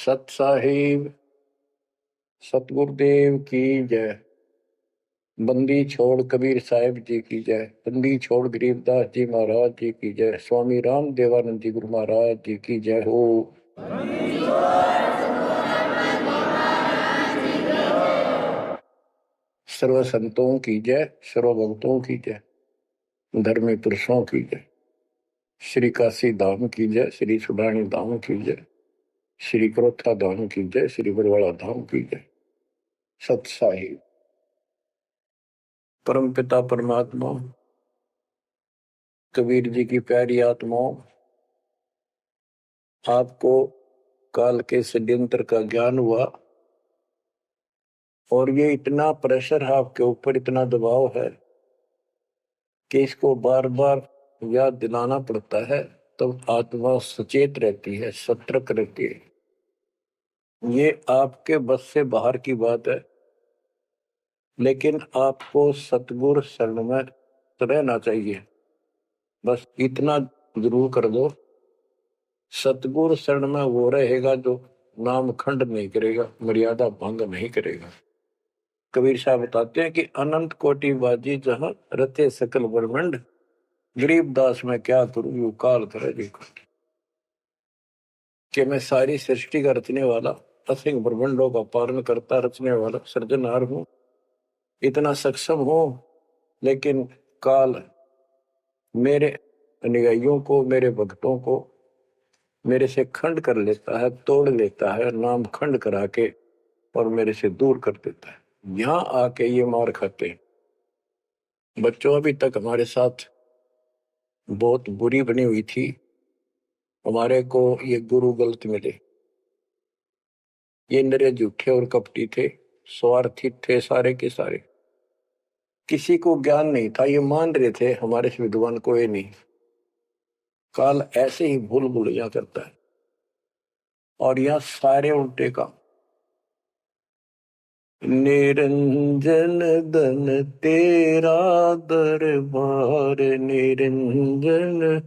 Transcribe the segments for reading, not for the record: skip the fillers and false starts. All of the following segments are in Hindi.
सत साहिब सतगुरुदेव की जय। बंदी छोड़ कबीर साहिब जी की जय। बंदी छोड़ गरीबदास जी महाराज जी की जय। स्वामी राम देवानंद जी गुरु महाराज जी की जय हो। सर्व संतों की जय, सर्व भक्तों की जय, धर्मी पुरुषों की जय। श्री काशी धाम की जय, श्री सुडानी धाम की जय, श्री क्रोथा धाम की जय, श्री बरवाड़ा धाम की जय। सत साहिब परम पिता परमात्मा कबीर जी की प्यारी आत्माओं, आपको काल के षड्यंत्र का ज्ञान हुआ और ये इतना प्रेशर है आपके ऊपर, इतना दबाव है कि इसको बार बार याद दिलाना पड़ता है, तब तो आत्मा सचेत रहती है, सतर्क रहती है। ये आपके बस से बाहर की बात है, लेकिन आपको सतगुरु शरण में रहना चाहिए। बस इतना जरूर कर दो, सतगुरु शरण में वो रहेगा जो नाम खंड नहीं करेगा, मर्यादा भंग नहीं करेगा। कबीर साहब बताते हैं कि अनंत कोटि बाजी जहां रचे सकल ब्रह्मंड, गरीबदास में क्या करूं यू काल करे जी। कि मैं सारी सृष्टि का रचने वाला, असिंग ब्रह्मंडों का पालन करता रचने वाला सृजनहार हूं, इतना सक्षम हूं, लेकिन काल मेरे अनुयायियों को, मेरे भक्तों को मेरे से खंड कर लेता है, तोड़ लेता है, नाम खंड करा के और मेरे से दूर कर देता है। यहां आके ये मार खाते हैं। बच्चों, अभी तक हमारे साथ बहुत बुरी बनी हुई थी, हमारे को ये गुरु गलत मिले। ये नरे झूठे और कपटी थे, स्वार्थी थे सारे के सारे। किसी को ज्ञान नहीं था, ये मान रहे थे हमारे से विद्वान कोई नहीं। काल ऐसे ही भूल भुलैया करता है और यह सारे उल्टे काम। निरंजन धन तेरा दरबार, निरंजन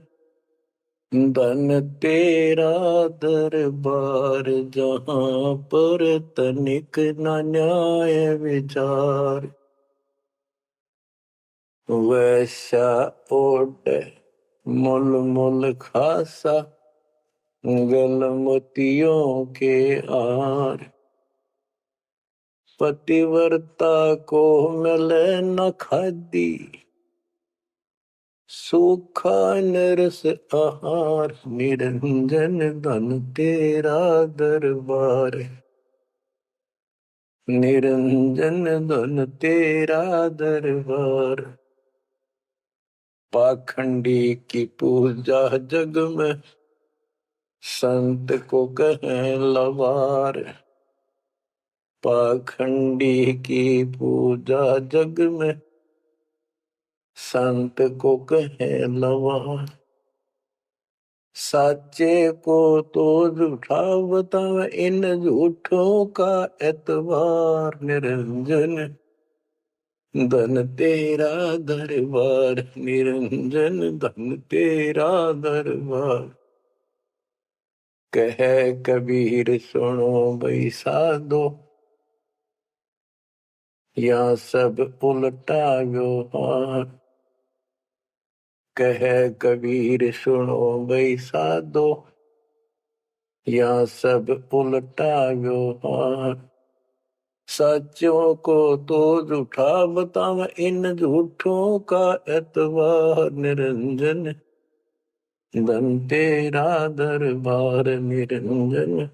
धन तेरा दरबार, जहां पर तनिक न न्याय विचार। वैसा ओट मुल मुल खासा, गल मोतियों के आर। पतिव्रता को मिले न खादी, सूखा नरस आहार। निरंजन धन तेरा दरबार, निरंजन धन तेरा दरबार। पाखंडी की पूजा जग में, संत को कहें लवार। पाखंडी की पूजा जग में, संत को कहें लवार। साचे को तो झूठा बतावे, इन झूठों का एतबार। निरंजन धन तेरा दरबार, निरंजन धन तेरा दरबार। कह कबीर सुनो भाई साधो, या सब उल्टा व्यवहार। कह कबीर सुनो भाई साधो, या सब उल्टा व्यवहार। सच्चों को तो झूठा बतावे, इन झूठों का एतबार। निरंजन धन तेरा दरबार, निरंजन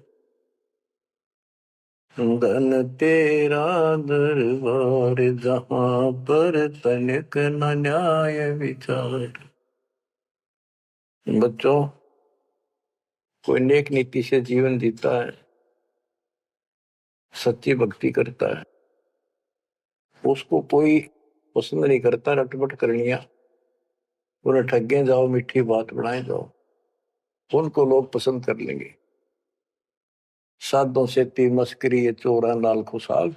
धन तेरा दरबार, जहां पर तनिक न न्याय विचार। बच्चों, कोई नेक नीति से जीवन जीता है, सच्ची भक्ति करता है, उसको कोई पसंद नहीं करता रटपट करनिया। उन्हें ठगे जाओ, मीठी बात बढ़ाए जाओ, उनको लोग पसंद कर लेंगे। साधों से ती मस्करी, चोरा नाल खुशाल।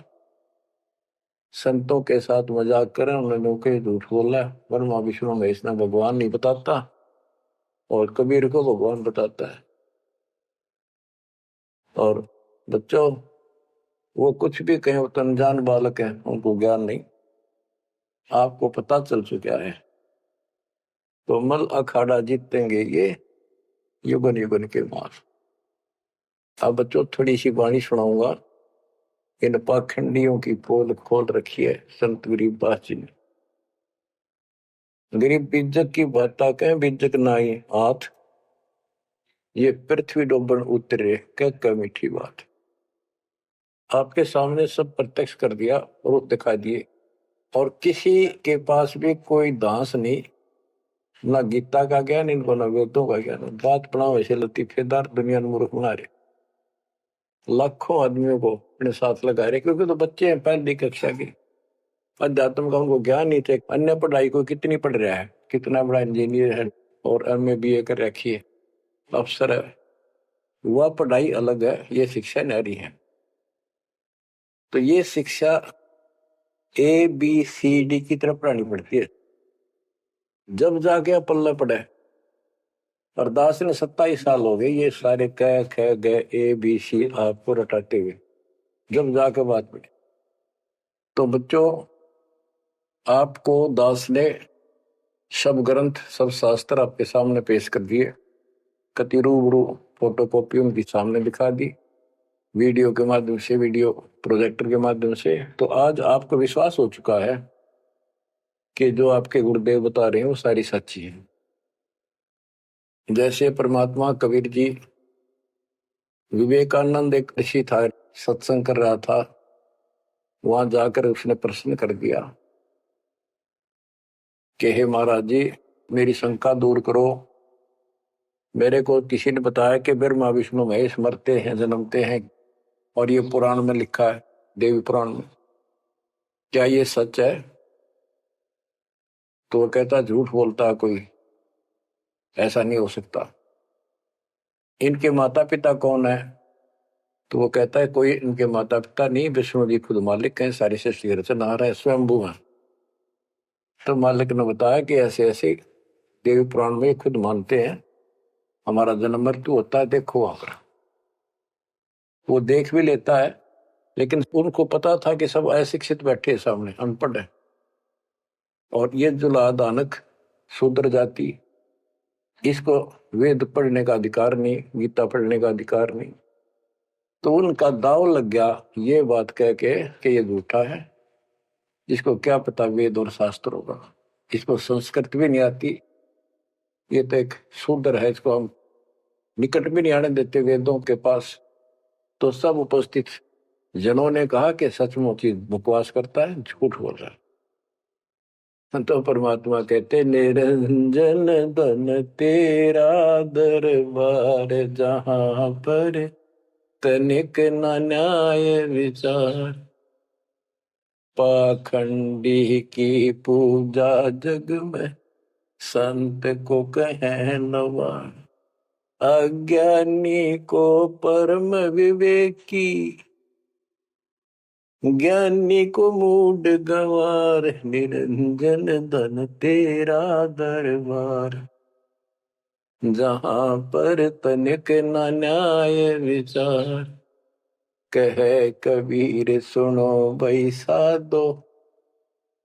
संतों के साथ मजाक करें, उन्होंने के झूठ बोला। ब्रह्मा विष्णु महेश ने भगवान नहीं बताता और कबीर को भगवान बताता है। और बच्चों, वो कुछ भी कहें, वो तो अनजान बालक है, उनको ज्ञान नहीं। आपको पता चल चुका है। तो मल अखाड़ा जीतेंगे ये युगन युगन के मार। अब बच्चों थोड़ी सी वाणी सुनाऊंगा। इन पाखंडियों की पोल खोल रखी है संत गरीबदास जी ने। गरीब बीजक की बाता कहें, बीजक नाई हाथ, ये पृथ्वी डोबन उतरे कह मीठी बात। आपके सामने सब प्रत्यक्ष कर दिया, रूप दिखा दिए, और किसी के पास भी कोई दांस नहीं, ना गीता का ज्ञान इनको, ना वेदों का ज्ञान। बात पढ़ाओ वैसे लतीफेदार, दुनिया में मूर्ख बना रहे, लाखों आदमियों को अपने साथ लगा रहे, क्योंकि तो बच्चे हैं पहली कक्षा के, अध्यात्म का उनको ज्ञान नहीं थे। अन्य पढ़ाई को कितनी पढ़ रहा है, कितना बड़ा इंजीनियर है और एमए बीए कर रखी है, अफसर है, वह पढ़ाई अलग है, ये शिक्षा न्यारी है। तो ये शिक्षा ABCD की तरफ पढ़ानी पड़ती है, जब जाके पल्ला पड़े। और दास ने 27 साल हो गए ये सारे कह ख ग ABC आपको रटाते हुए, जब जाके बात पड़ी। तो बच्चों, आपको दास ने सब ग्रंथ, सब शास्त्र आपके सामने पेश कर दिए, कति रूबरू फोटो कॉपी उनके सामने दिखा दी, वीडियो के माध्यम से, वीडियो प्रोजेक्टर के माध्यम से। तो आज आपको विश्वास हो चुका है कि जो आपके गुरुदेव बता रहे हैं वो सारी सच्ची है। जैसे परमात्मा कबीर जी, विवेकानंद एक ऋषि था, सत्संग कर रहा था, वहां जाकर उसने प्रश्न कर दिया कि हे महाराज जी, मेरी शंका दूर करो। मेरे को किसी ने बताया कि ब्रह्मा विष्णु महेश मरते हैं, जन्मते हैं, और ये पुराण में लिखा है, देवी पुराण में, क्या ये सच है? तो वो कहता झूठ बोलता है कोई, ऐसा नहीं हो सकता। इनके माता पिता कौन है? तो वो कहता है कोई इनके माता पिता नहीं, विष्णु जी खुद मालिक हैं, सारी सृष्टि रचनहार है, स्वयंभू है। तो मालिक ने बताया कि ऐसे ऐसे देवी पुराण में खुद मानते हैं हमारा जन्म मृत्यु होता है, देखो आकर। वो देख भी लेता है, लेकिन उनको पता था कि सब अशिक्षित बैठे सामने, अनपढ़ है, और ये जुला दानक शूद्र जाति, इसको वेद पढ़ने का अधिकार नहीं, गीता पढ़ने का अधिकार नहीं। तो उनका दाव लग गया ये बात कह के कि ये झूठा है, इसको क्या पता वेद और शास्त्र होगा, इसको संस्कृत भी नहीं आती, ये तो एक शूद्र है, इसको हम निकट भी नहीं आने देते वेदों के पास। तो सब उपस्थित जनों ने कहा कि सचमुच ही बकवास करता है, झूठ बोल रहा है। तो परमात्मा कहते निरंजन धन तेरा दरबार, जहां पर तनिक न न्याय विचार, पाखंडी की पूजा जग में संत को कहे नवार, अज्ञानी को परम विवेकी, ज्ञानी को मूड गंवार, निरंजन धन तेरा दरबार, जहां पर तनिक न न्याय विचार, कहे कबीर सुनो भाई साधो,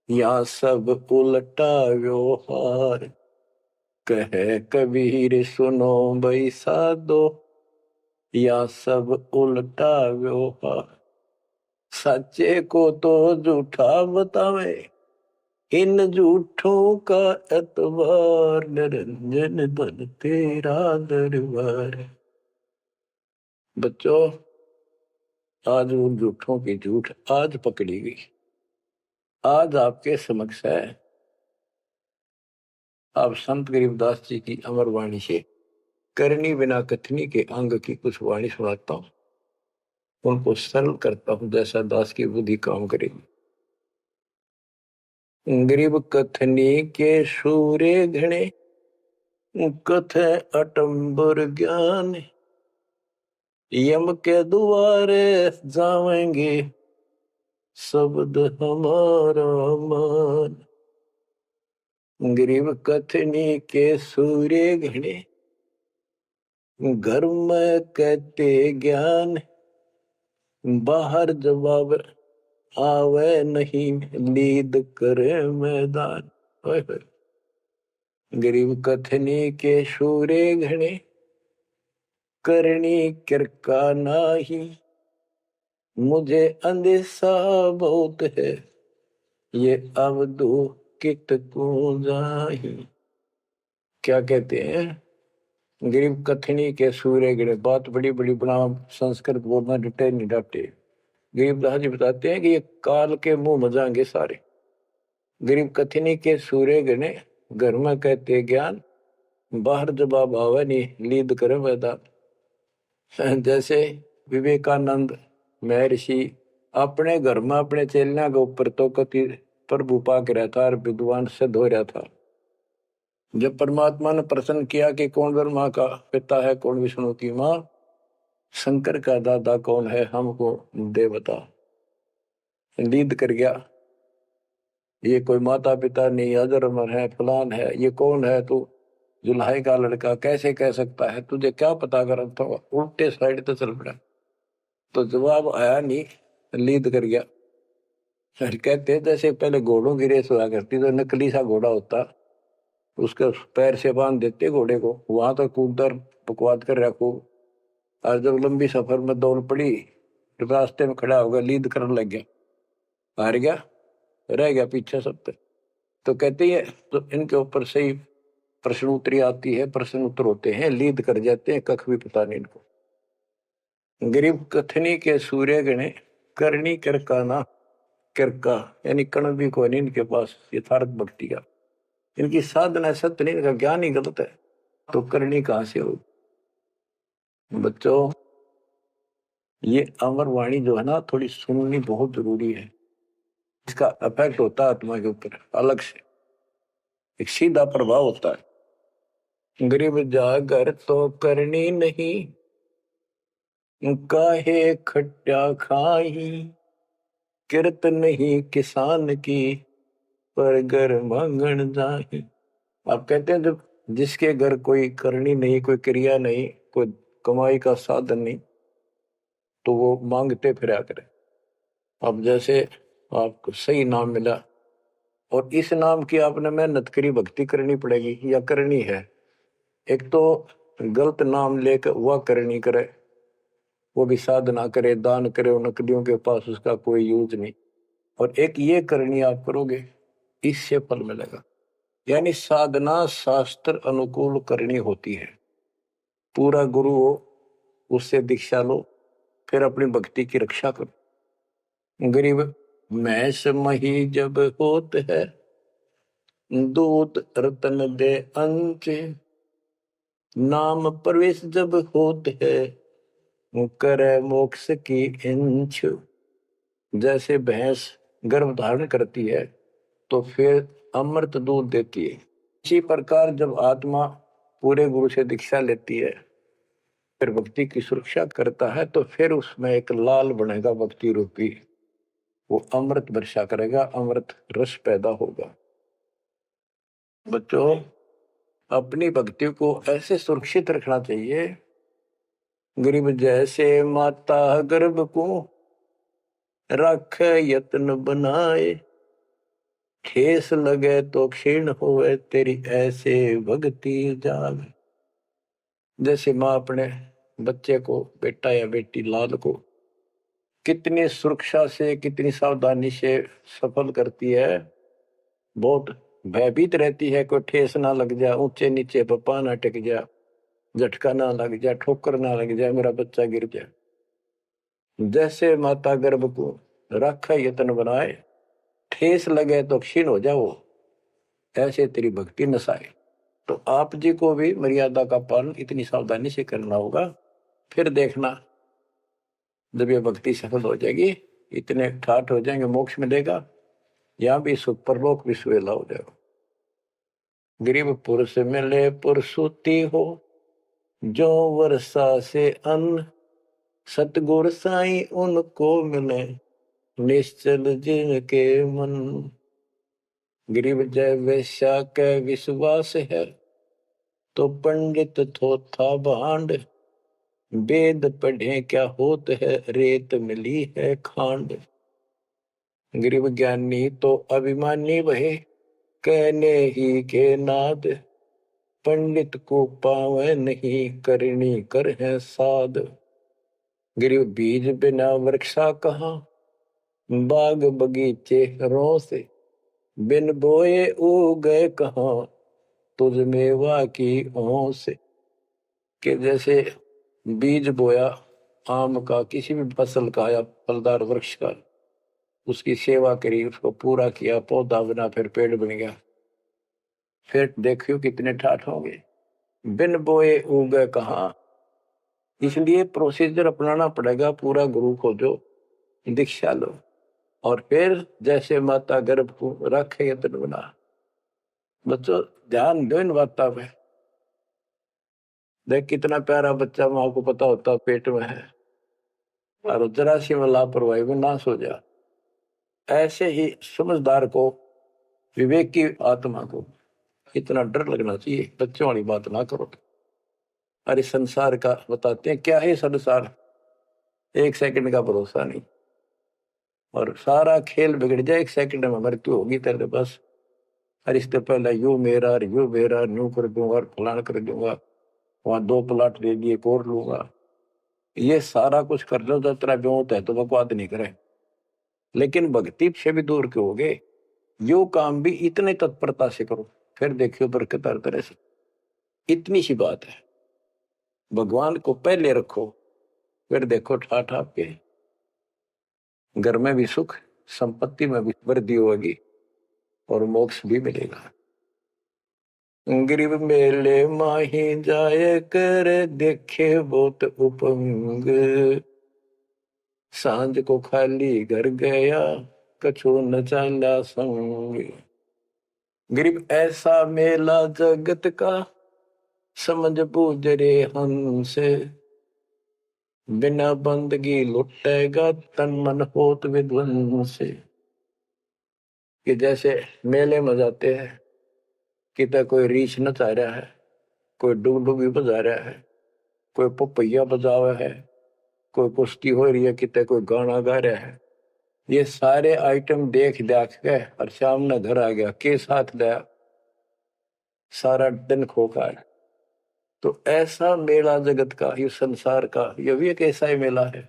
या सब उल्टा व्यवहार, कहे कबीर सुनो भाई साधो, या सब उल्टा व्यवहार, सच्चे को तो झूठा बतावे, इन झूठों का एतबार, निरंजन धन तेरा दरबार। बच्चों, आज उन झूठों की झूठ आज पकड़ी गई, आज आपके समक्ष है। आप संत गरीबदास जी की अमर वाणी से करनी बिना कथनी के अंग की कुछ वाणी सुनाता हूं, उनको सरल करता हूं जैसा दास की बुद्धि काम करेगी। गरीब कथनी के सूर्य घने, कथे अटंबर ज्ञान, यम के द्वारे जावेंगे शब्द हमारा मान। गरीब कथनी के सूर्य घने, घर में कहते ज्ञान, बाहर जवाब आवे नहीं, लीद करे मैदान। ओए होए। गरीब कथनी के शूरे घने, करनी किरका नाही, मुझे अंदेशा बहुत है, ये अवधू कित को जाही। क्या कहते हैं? गरीब कथनी के सूर्य गिरे, बात बड़ी बड़ी बना, संस्कृत बोलना डटे नहीं डटे। गरीबदास जी बताते हैं कि ये काल के मुंह मजाएंगे सारे। गरीब कथनी के सूर्य गिने, घर में कहते ज्ञान, बाहर जवाब आवे नहीं, लीद करे मैदान। जैसे विवेकानंद महर्षि अपने घर में अपने चेलिया के ऊपर तो कति प्रभु पाक रहा था और विद्वान सिद्ध हो रहा था। जब परमात्मा ने प्रश्न किया कि कौन ब्रह्मा का पिता है, कौन विष्णु की माँ, शंकर का दादा कौन है, हमको दे बता। लीद कर गया, ये कोई माता पिता नहीं, अजरमर है, फलान है, ये कौन है तू, जुल्हाई का लड़का कैसे कह सकता है, तुझे क्या पता कर, तो उल्टे साइड तो चल पड़ा। तो जवाब आया नहीं, लीद कर गया। कहते जैसे पहले घोड़ों की रेस हुआ करती, तो नकली सा घोड़ा होता, उसके पैर से बांध देते घोड़े को, वहां तक कूदकर बकवाद कर रखो, और जब लंबी सफर में दौड़ पड़ी, रास्ते में खड़ा होगा, लीद करने लग गया, हार गया, रह गया पीछे सब पे। तो कहते हैं तो इनके ऊपर सही प्रश्न उत्तरी आती है, प्रश्न उत्तर होते हैं, लीद कर जाते हैं, कख भी पता नहीं इनको। गरीब कथनी के सूर्य गणे, करनी करकाना, करका यानी कण भी कोई नहीं इनके पास यथार्थ भक्ति का, इनकी साधना सत्य नहीं, इनका ज्ञान ही गलत है, तो करनी कहां से हो। बच्चों, ये अमर वाणी जो है ना, थोड़ी सुननी बहुत जरूरी है। इसका इफेक्ट होता है आत्मा के ऊपर अलग से, एक सीधा प्रभाव होता है। गरीब जागर तो करनी नहीं, काहे खट्टा खाई, किरत नहीं किसान की, पर घर मांगन जाही। आप कहते हैं जब जिसके घर कोई करनी नहीं, कोई क्रिया नहीं, कोई कमाई का साधन नहीं, तो वो मांगते फिरा करे। अब जैसे आपको सही नाम मिला और इस नाम की आपने मेहनत करी, भक्ति करनी पड़ेगी या करनी है। एक तो गलत नाम लेकर वह करनी करे, वो भी साधना करे, दान करे, नकलियों के पास उसका कोई यूज नहीं। और एक ये करनी आप करोगे, इससे फल मिलेगा। यानी साधना शास्त्र अनुकूल करनी होती है। पूरा गुरु हो, उससे दीक्षा लो, फिर अपनी भक्ति की रक्षा करो। गरीब मैस मही जब होत है, दूत रतन दे अंच, नाम प्रवेश जब होत है, करे मोक्ष की इंच। जैसे भैंस गर्भ धारण करती है तो फिर अमृत दूध देती है, इसी प्रकार जब आत्मा पूरे गुरु से दीक्षा लेती है, फिर भक्ति की सुरक्षा करता है, तो फिर उसमें एक लाल बनेगा भक्ति रूपी, वो अमृत वर्षा करेगा, अमृत रस पैदा होगा। बच्चों, अपनी भक्ति को ऐसे सुरक्षित रखना चाहिए, गरीब जैसे माता गर्भ को रख यत्न बनाए, ठेस लगे तो क्षीण होवे, तेरी ऐसे भक्ति जाग। जैसे माँ अपने बच्चे को, बेटा या बेटी लाल को कितनी सुरक्षा से, कितनी सावधानी से सफल करती है, बहुत भयभीत रहती है, कोई ठेस ना लग जाए, ऊंचे नीचे पप्पा ना टिक जाए, झटका ना लग जाए, ठोकर ना लग जाए, मेरा बच्चा गिर जाए। जैसे माता गर्भ को रखा यत्न बनाए, ठेस लगे तो क्षीण हो जाओ, ऐसे तेरी भक्ति नसाए। तो आप जी को भी मर्यादा का पालन इतनी सावधानी से करना होगा। फिर देखना, जब ये भक्ति सफल हो जाएगी, इतने ठाठ हो जाएंगे, मोक्ष मिलेगा, यहाँ भी सुख, परलोक भी सुहेला हो जाएगा। गरीब पुरुष मिले पुरसुती हो, जो वर्षा से अन्न, सतगुर साई उनको मिले, निश्चल जिनके मन। गरीब जय वैश्या के विश्वास है, तो पंडित थोथा भांड, वेद पढ़े क्या होत है, रेत मिली है खांड। गरीब ज्ञानी तो अभिमानी वहे, कहने ही के नाद। पंडित को पावे नहीं, करनी कर है साध। गरीब बीज बिना वृक्षा कहाँ, बाग बगीचे रो से। बिन बोए उगे कहाँ, तुझ मेवा की ओं से। कि जैसे बीज बोया आम का, किसी भी फसल का या फलदार वृक्ष का, उसकी सेवा करी, उसको पूरा किया, पौधा बना, फिर पेड़ बन गया, फिर देखियो कितने ठाठ होंगे। बिन बोए उगे कहाँ, इसलिए प्रोसीजर अपनाना पड़ेगा पूरा। गुरु को जो दीक्षा लो, और फिर जैसे माता गर्भ को रखे यत्न बना। बच्चों ध्यान दो इन बातों पे। देख कितना प्यारा बच्चा, माँ को पता होता पेट में है, और जरा सी में लापरवाही में नाश हो जा। ऐसे ही समझदार को, विवेक की आत्मा को इतना डर लगना चाहिए, बच्चों वाली बात ना करो। अरे संसार का बताते हैं क्या है संसार, एक सेकंड का भरोसा नहीं, और सारा खेल बिगड़ जाए, एक सेकंड में मृत्यु होगी तेरे बस। अरे इससे पहले यू मेरा, यू मेरा, न्यू कर दूंगा और फलान कर दूंगा, वहां 2 प्लाट दे दिए, कोर लूंगा। ये सारा कुछ कर लो तो तेरा ब्योत है तो बकवाद नहीं करे, लेकिन भक्ति से भी दूर क्यों हो गए। यो काम भी इतने तत्परता से करो, फिर देखियो बरकत हर तरह से। इतनी सी बात है, भगवान को पहले रखो, फिर देखो ठाठ आपके घर में भी सुख, संपत्ति में भी वृद्धि होगी, और मोक्ष भी मिलेगा। गरीब मेले माही जाए कर, देखे बहुत उपंग। सांझ को खाली घर गया, कछु न चाला संग। गरीब ऐसा मेला जगत का, समझ बूझ रे हंस। बिना बंदगी लुटेगा, तन मन होत विध्वंस। कि जैसे मेले में जाते हैं, कितना कोई रीछ नचा रहा है, कोई डुगडुगी बजा रहा है, कोई पपैया बजा हुआ है, कोई कुश्ती हो रही है, कितने कोई गाना गा रहा है। ये सारे आइटम देख देख के और शाम ने घर आ गया, के साथ गया, सारा दिन खोखा है। तो ऐसा मेला जगत का, ये संसार का, ये भी एक ऐसा ही मेला है।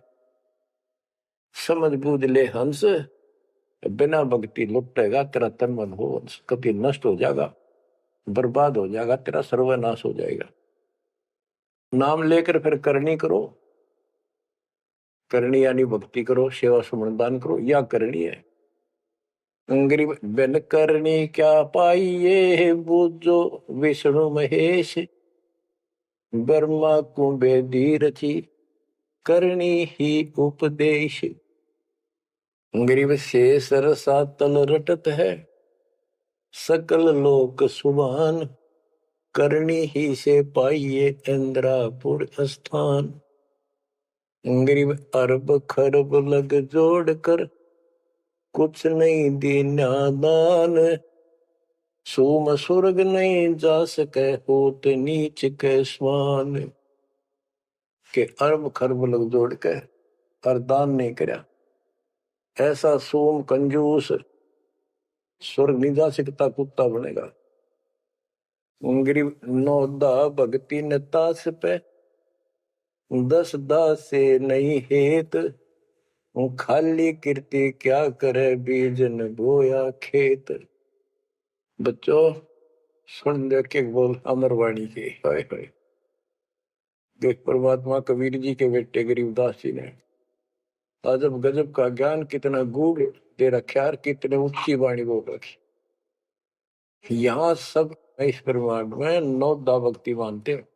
समझ बूझ ले हंस, बिना भक्ति लुटेगा तेरा तन मन हो, कभी नष्ट हो जाएगा, बर्बाद हो जाएगा, तेरा सर्वनाश हो जाएगा। नाम लेकर फिर करनी करो, करनी यानी भक्ति करो, सेवा सुमन दान करो, या करनी है। गरीब बिन करनी क्या पाइये, बूझो विष्णु महेश। ब्रह्मा कुंबे रची, करनी ही उपदेश। गरीब शेष रसा तल रटत है, सकल लोक सुभान। करनी ही से पाइये इंद्रापुर स्थान। गरीब अरब खरब लग जोड़ कर, कुछ नहीं दीना दान। सोम स्वर्ग नहीं जा सके, होत नीच के स्वान। के अरब खरब लग जोड़ के और दान नहीं करया, ऐसा सोम कंजूस स्वर्ग नहीं जा सकता, कुत्ता बनेगा। गरीब नौदा भक्ति नतास पे, 10 दास से नहीं हेत। खाली कीर्ति क्या करे, बीज न बोया खेत। बच्चों सुन दे के बोल अमरवाणी के, हाय हाय। देख परमात्मा कबीर जी के बेटे गरीबदास जी ने अजब गजब का ज्ञान, कितना गूढ़ दे रखा, कितने ऊंची वाणी बोल रखी। यहाँ सब इस ब्रह्मांड में 9 दा भक्ति मानते हैं।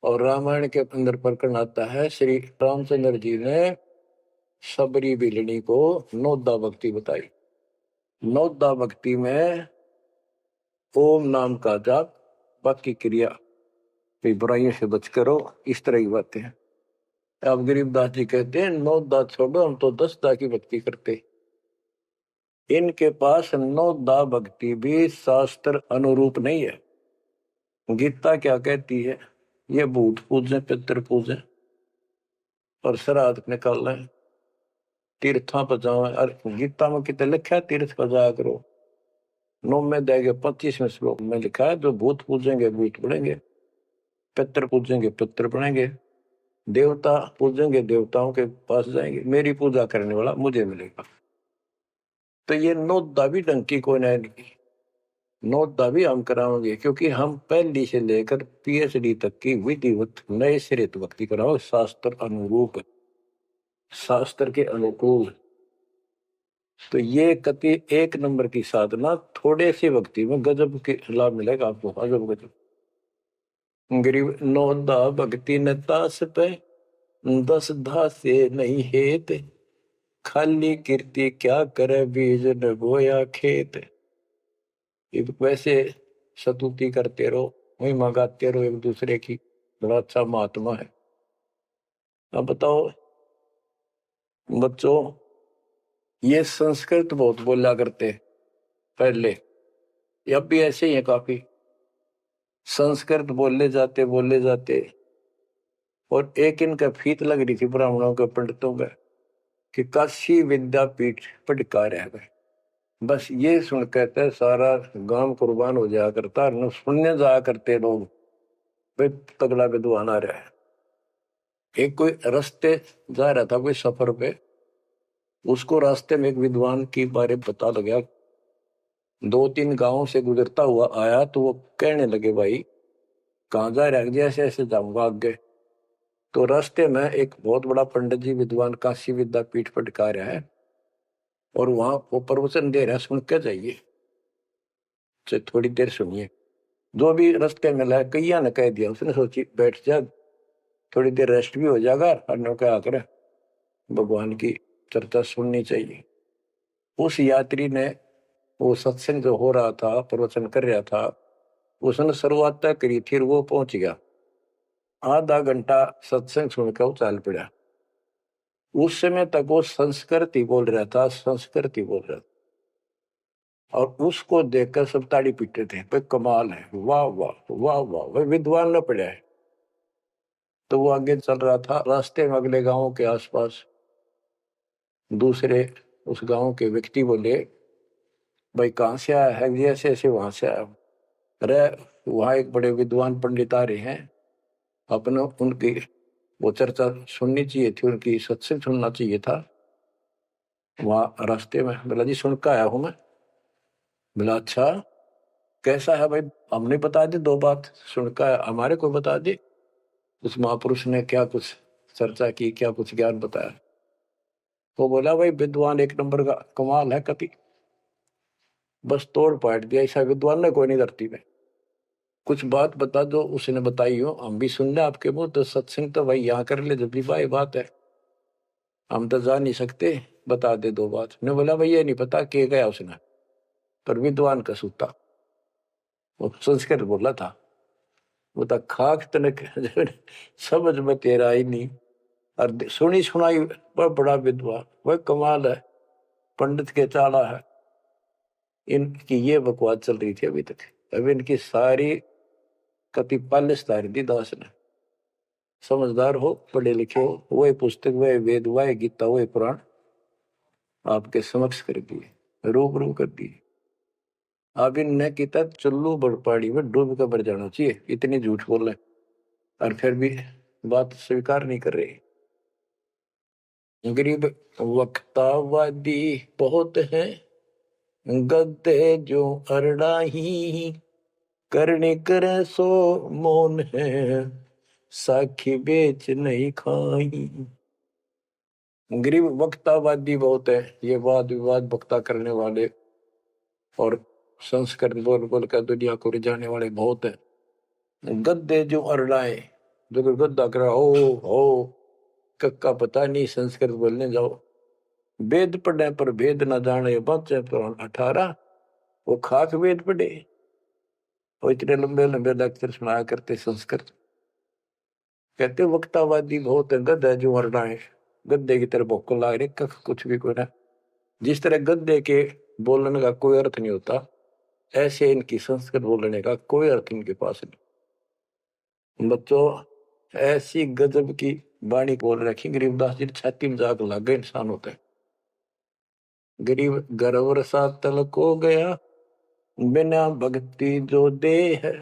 और रामायण के अंदर प्रकरण आता है, श्री रामचंद्र जी ने सबरी बिलनी को 9 दा भक्ति बताई। 9 दा भक्ति में ओम नाम का जाप, बाकी क्रिया, बुराइयों से बच करो, इस तरह की बातें हैं। अब गरीबदास जी कहते हैं 9 दा छोड़ो, हम तो 10 दा की भक्ति करते। इनके पास 9 दा भक्ति भी शास्त्र अनुरूप नहीं है। गीता क्या कहती है, ये भूत पूजे पितर पूजे और श्राद्ध निकाल रहे, तीर्था पर जाओ। और गीता में कितने लिखा है तीर्थ पर जाया करो। 9 में देगे 25वें श्लोक में लिखा है जो भूत पूजेंगे भूत बढ़ेंगे, पितर पूजेंगे पितर बढ़ेंगे, देवता पूजेंगे देवताओं के पास जाएंगे, मेरी पूजा करने वाला मुझे मिलेगा। तो ये नोदा भी डंकी कोई नहीं, नोदा भी हम कराओगे क्योंकि हम पहली से लेकर पीएचडी तक की विधिवत नए सिरे भक्ति कराओ, शास्त्र अनुरूप, शास्त्र के अनुकूल। तो ये कति एक नंबर की साधना, थोड़े सी भक्ति में गजब के लाभ मिलेगा आपको, अजब गजब। गरीब नौदा भक्ति न तास पे, 10 धासे नहीं हेत, खाली कीर्ति क्या करे बीज न बोया खेत। वैसे स्तुति करते रहो, वही मंगाते रहो एक दूसरे की, बड़ा अच्छा महात्मा है। अब बताओ बच्चों, ये संस्कृत बहुत बोला करते पहले, अब भी ऐसे ही है काफी, संस्कृत बोले जाते। और एक इनका फीत लग रही थी ब्राह्मणों के पंडितों का कि काशी विद्यापीठ पढ़का रह गए। बस ये सुन कहते सारा गांव कुर्बान हो जाया करता, सुनने जाया करते लोग, भाई तगड़ा विद्वान आ रहा है। एक कोई रास्ते जा रहा था कोई सफर पे, उसको रास्ते में एक विद्वान की बारे पता लगा, 2-3 गांवों से गुजरता हुआ आया, तो वो कहने लगे भाई कहाँ जा रहा है, ऐसे ऐसे जाऊंगा आगे। तो रास्ते में एक बहुत बड़ा पंडित जी विद्वान काशी विद्यापीठ पढ़का रहा है, और वहां वो प्रवचन दे रहा है, सुन के जाइए, थोड़ी देर सुनिए। जो भी रास्ते में लाया कैया ने कह दिया, उसने सोची बैठ जा, थोड़ी देर रेस्ट भी हो जाएगा, और क्या करे भगवान की चर्चा सुननी चाहिए। उस यात्री ने वो सत्संग जो हो रहा था, प्रवचन कर रहा था, उसने शुरुआत तक करी थी, वो पहुंच गया, आधा घंटा सत्संग सुनकर वो चल पड़ा। उस समय तक वो संस्कृत ही बोल रहा था, संस्कृत ही बोल रहा था, और उसको देखकर सब ताड़ी पीटते थे, भाई कमाल है, वाह वाह वाह वाह, भाई विद्वान न पड़ा है। तो वो आगे चल रहा था, रास्ते में अगले गांव के आसपास दूसरे उस गांव के व्यक्ति बोले, भाई कहाँ से आया है, ऐसे ऐसे वहां से आया। अरे वहां एक बड़े विद्वान पंडित आ रहे हैं, अपने उनकी वो चर्चा सुननी चाहिए थी, उनकी सत्संग सुनना चाहिए था। वहां रास्ते में बोला जी सुन के आया हूं मैं। बोला अच्छा कैसा है भाई, हमने बता दी 2 बात, सुन के आया, हमारे को बता दी। उस महापुरुष ने क्या कुछ चर्चा की, क्या कुछ ज्ञान बताया। वो बोला भाई विद्वान एक नंबर का, कमाल है, कति बस तोड़ पाट दिया, ऐसा विद्वान ने कोई नहीं धरती में। कुछ बात बता दो, उसने बताई हो, हम भी सुन ले आपके मुंह, तो सत्संग तो भाई यहाँ कर ले, जब भी भाई बात है, हम तो जा नहीं सकते, बता दे 2 बात। ने बोला भाई ये नहीं पता के गया उसने, पर विद्वान का सूता, वो संस्कृत बोला था। वो तो खाक तनक समझ में तेरा ही नहीं, और सुनी सुनाई वह बड़ा विद्वान, वह कमाल है, पंडित के चाला है। इनकी ये बकवास चल रही थी अभी तक। अब इनकी सारी कति पालिश तारी दी दास ने। समझदार हो, पढ़े लिखे हो, वही पुस्तक, वही वेद, वही गीता, वही पुराण आपके समक्ष कर दिए, रूबरू कर दिए। अब इनने किता चुल्लू बड़पाड़ी में डूब कर मर जाना चाहिए, इतनी झूठ बोल रहे, और फिर भी बात स्वीकार नहीं कर रहे। गरीब वक्तावादी बहुत है, गद्दे जो अरड़ाही, करने करे सो मौन है, साखी बेच नहीं खाई। गरीब वक्तावादी बहुत है, ये वाद विवाद वक्ता करने वाले और संस्कृत बोल बोल कर दुनिया को रिझाने वाले बहुत है। गद्दे जो अरड़ाए, जो गद्दा करा हो कक्का पता नहीं, संस्कृत बोलने जाओ, वेद पढ़े पर भेद न जाने, बच्चे पुराण 18, वो खाक वेद पढ़े, वो इतने लंबे लंबे लेक्चर सुनाया करते संस्कृत। कहते वक्तावादी बहुत है, गद्दे जो अरड़ाए, गद्दे की तरह भोक ला रहे, कख कुछ भी कोई ना। जिस तरह गद्दे के बोलने का कोई अर्थ नहीं होता, ऐसे इनकी संस्कृत बोलने का कोई अर्थ इनके पास नहीं। बच्चों ऐसी गजब की वाणी बोल रखी गरीबदास जी, छाती में जाग लग गए इंसान होते हैं। गरीब गर्वर सा तलक हो गया, बिना भक्ति जो दे है,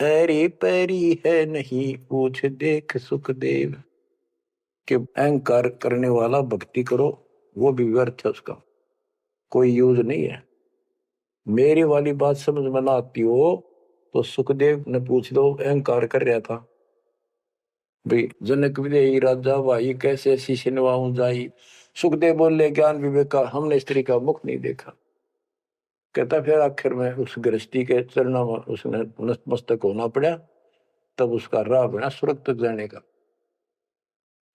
ऐरी पैरी है नहीं पूछ देख सुखदेव। कि अहंकार करने वाला भक्ति करो, वो भी व्यर्थ है, उसका कोई यूज नहीं है। मेरी वाली बात समझ में ना आती हो तो सुखदेव ने पूछ दो, अहंकार कर रहा था भाई, जनक विदेही राजा भाई कैसे शीश निभाऊं जाई। सुखदेव बोले ज्ञान विवेक का हमने स्त्री का मुख नहीं देखा। कहता फिर आखिर में उस गृहस्थी के चरणों में उसने नतमस्तक होना पड़ा, तब उसका राह बना स्वर्ग तक जाने का।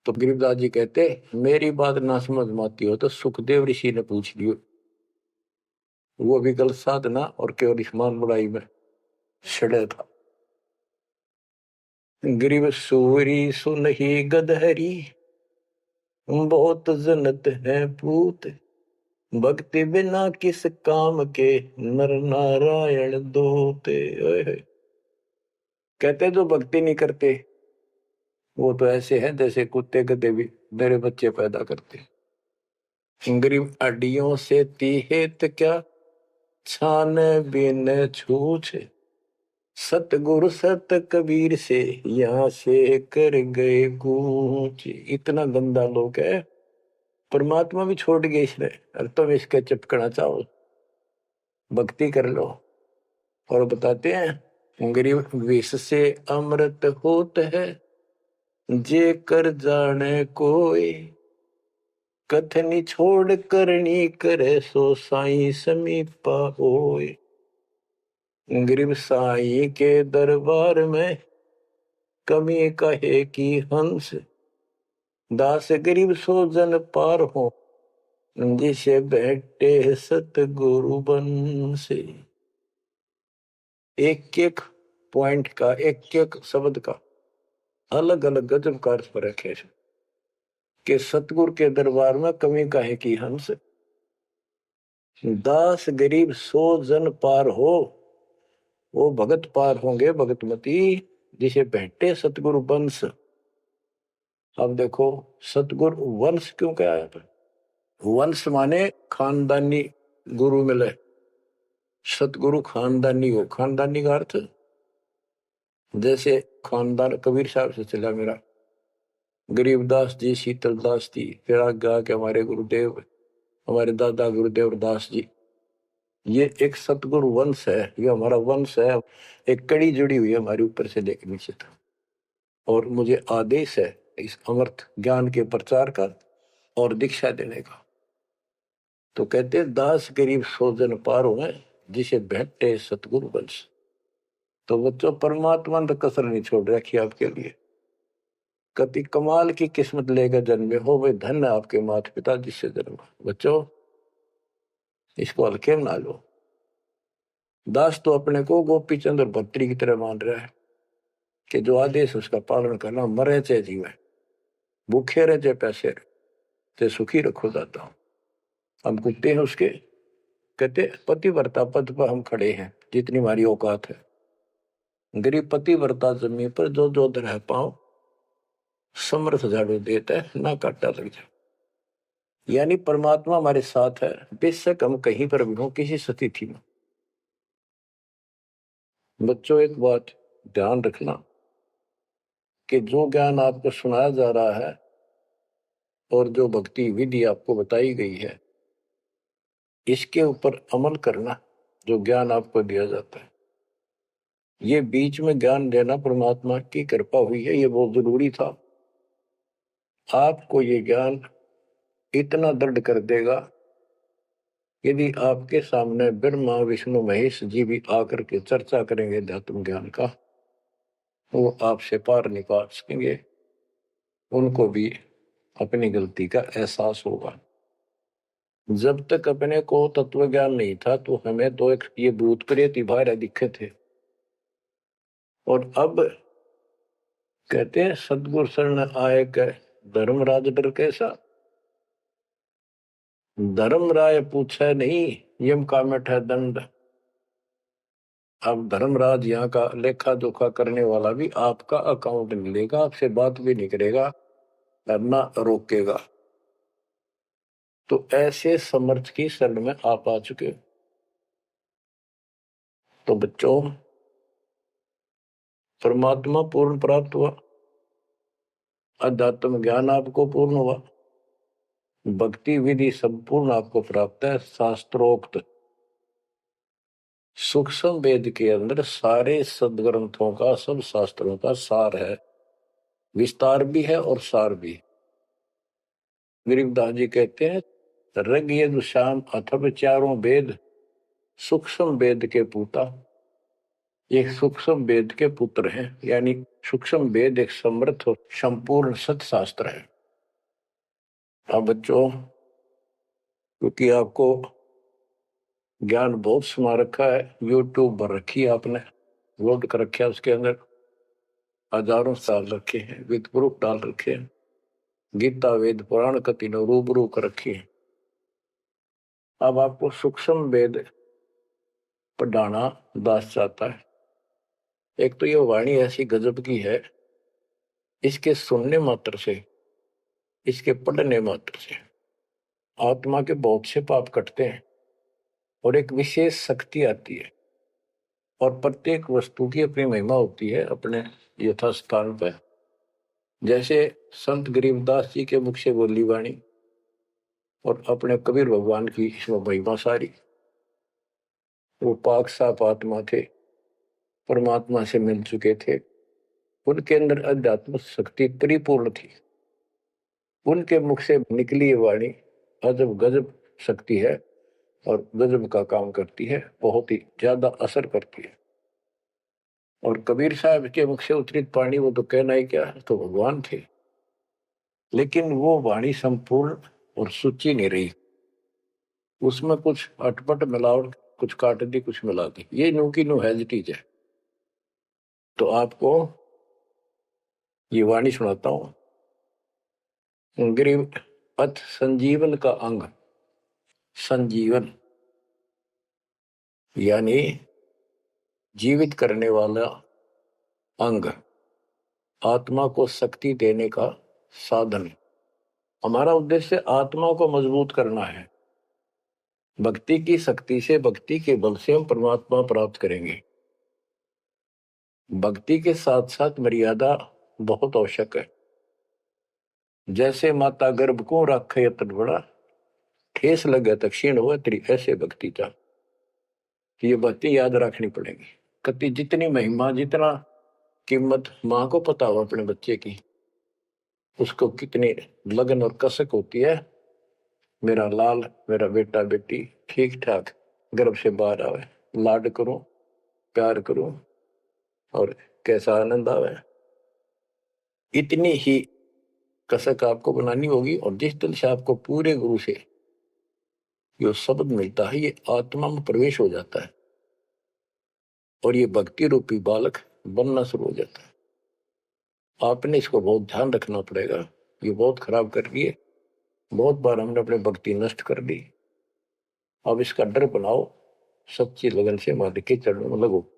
तो गरीबदास जी कहते मेरी बात ना समझ में आती हो तो सुखदेव ऋषि ने पूछ लियो, वो भी गलत साधना और केवल ईमान बुराई में सड़े था। गरीब सूरी सुनही गदहरी, बहुत जनत है पूत, भक्ति बिना किस काम के, नर नारायण दूते। कहते जो भक्ति नहीं करते वो तो ऐसे हैं जैसे कुत्ते गधे भी मेरे बच्चे पैदा करते। गरीब अड्डियों से तीहेत क्या, छान बिन छूछ, सतगुरु सत कबीर से यहाँ से कर गए कूच। इतना गंदा लोग है, परमात्मा भी छोड़ गए इसने, और तुम इसके चिपकना चाहो, भक्ति कर लो। और बताते हैं गरीब विष से अमृत होत है, जे कर जाने कोई, कथनी छोड़ करनी करे सो साई समीपा होए। गरीब साई के दरबार में कमी कहे की हंस, दास गरीब सो जन पार हो, जिसे बैठे सतगुरु बन से। एक एक पॉइंट का, एक एक शब्द का अलग अलग गजब का अर्थ पर रखे कि सतगुरु के दरबार में कमी काहे की हंस, दास गरीब सो जन पार हो, वो भगत पार होंगे भगतमती, जिसे भेंटे सतगुरु वंश। अब देखो सतगुरु वंश क्यों कहा है? वंश माने खानदानी गुरु मिले, सतगुरु खानदानी हो। खानदानी का अर्थ जैसे खानदान कबीर साहब से चला मेरा, गरीबदास जी, शीतलदास जी, फिर आगे आके हमारे गुरुदेव, हमारे दादा गुरुदेव दास जी। ये एक सतगुरु वंश है, ये हमारा वंश है। एक कड़ी जुड़ी हुई है हमारे ऊपर से लेकर नीचे तक। और मुझे आदेश है इस अमृत ज्ञान के प्रचार का और दीक्षा देने का। तो कहते दास गरीब सो जन पारो है, जिसे भेंटे सतगुरु वंश। तो बच्चों परमात्मा ने कसर नहीं छोड़ रखी आपके लिए। कति कमाल की किस्मत लेकर जन्मे हो, वे धन आपके माता पिता जिससे जन्म। बच्चों इसको हल्के में ना लो। दास तो अपने को गोपी चंद्र भट्टी की तरह मान रहा है कि जो आदेश उसका पालन करना, मरे चाहे जीवे, भूखे रहे चाहे पैसे रहे, चाहे सुखी रखो दाता हूं। हम कुत्ते हैं उसके। कहते पतिव्रता पद पर हम खड़े हैं जितनी हमारी औकात है। गरीब पतिव्रता जमीन पर जो जो रह पाओ, समर्थ झाड़ू देता है ना काटा लग जाए। यानी परमात्मा हमारे साथ है, बेशक हम कहीं पर भी हो, किसी स्थिति में। बच्चों एक बात ध्यान रखना कि जो ज्ञान आपको सुनाया जा रहा है और जो भक्ति विधि आपको बताई गई है, इसके ऊपर अमल करना। जो ज्ञान आपको दिया जाता है, ये बीच में ज्ञान देना परमात्मा की कृपा हुई है, ये बहुत जरूरी था। आपको ये ज्ञान इतना दृढ़ कर देगा, यदि आपके सामने ब्रह्मा विष्णु महेश जी भी आकर के चर्चा करेंगे अध्यात्म ज्ञान का, वो आपसे पार नहीं पा सकेंगे। उनको भी अपनी गलती का एहसास होगा। जब तक अपने को तत्व ज्ञान नहीं था तो हमें तो एक ये भूत प्रेत बाहर दिखे थे, और अब कहते हैं सदगुरु शरण आए गए, धर्मराज डर कैसा। धर्म राय पूछे नहीं, यम का मिठा दंड। अब धर्मराज यहाँ का लेखा जोखा करने वाला भी आपका अकाउंट नहीं लेगा, आपसे बात भी नहीं करेगा, ना रोकेगा। तो ऐसे समर्थ की शरण में आप आ चुके हो। तो बच्चों, परमात्मा पूर्ण प्राप्त हुआ, अध्यात्म ज्ञान आपको पूर्ण हुआ, भक्ति विधि संपूर्ण आपको प्राप्त है। शास्त्रोक्त सूक्ष्म वेद के अंदर सारे सदग्रंथों का, सब शास्त्रों का सार है, विस्तार भी है और सार भी। गरीबदास जी कहते हैं, ऋग यजुः साम अथर्व चारों वेद सूक्ष्म वेद के पूता। ये सूक्ष्म वेद के पुत्र हैं, यानी सूक्ष्म वेद एक समर्थ और संपूर्ण सत्शास्त्र है। अब बच्चों, क्योंकि आपको ज्ञान बहुत समा रखा है, यूट्यूब पर रखी है आपने, लोड कर रखा है, उसके अंदर हजारों साल रखे हैं, विद प्रूफ डाल रखे हैं, गीता वेद पुराण का तीनों रूबरू कर रखी है। अब आपको सूक्ष्म वेद पढ़ाना दास चाहता है। एक तो ये वाणी ऐसी गजब की है, इसके सुनने मात्र से, इसके पढ़ने मात्र से आत्मा के बहुत से पाप कटते हैं और एक विशेष शक्ति आती है। और प्रत्येक वस्तु की अपनी महिमा होती है अपने यथास्थान पर। जैसे संत गरीबदास जी के मुख से बोली वाणी और अपने कबीर भगवान की इसमें महिमा सारी। वो पाक साफ आत्मा थे, परमात्मा से मिल चुके थे, उनके अंदर अध्यात्म शक्ति परिपूर्ण थी। उनके मुख से निकली वाणी अजब गजब शक्ति है और गजब का काम करती है, बहुत ही ज्यादा असर करती है। और कबीर साहब के मुख से उतरित वाणी, वो तो कहना ही क्या, तो भगवान थे। लेकिन वो वाणी संपूर्ण और सुची नहीं रही, उसमें कुछ अटपट मिलावट, कुछ काट दी, कुछ मिला दी, ये नो की नो हैजिटीज है। तो आपको ये वाणी सुनाता हूं। गरीब पथ संजीवन का अंग, संजीवन यानी जीवित करने वाला अंग, आत्मा को शक्ति देने का साधन। हमारा उद्देश्य आत्मा को मजबूत करना है। भक्ति की शक्ति से, भक्ति के बल से हम परमात्मा प्राप्त करेंगे। भक्ति के साथ साथ मर्यादा बहुत आवश्यक है। जैसे माता गर्भ को रखे यतन बड़ा, ठेस लगे तो क्षीण हो, तेरी ऐसे भक्ति चाह। ये बातें याद रखनी पड़ेगी। कति जितनी महिमा, जितना कीमत माँ को पता हो अपने बच्चे की, उसको कितनी लगन और कसक होती है, मेरा लाल, मेरा बेटा बेटी ठीक ठाक गर्भ से बाहर आवे, लाड करूं, प्यार करूं और कैसा आनंद आवे। इतनी ही कसक आपको बनानी होगी। और जिस दिन से आपको पूरे गुरु से जो शब्द मिलता है, ये आत्मा में प्रवेश हो जाता है और ये भक्ति रूपी बालक बनना शुरू हो जाता है। आपने इसको बहुत ध्यान रखना पड़ेगा। ये बहुत खराब कर रही है, बहुत बार हमने अपने भक्ति नष्ट कर दी। अब इसका डर बनाओ, सच्ची लगन से मालिक के चरणों में लगो।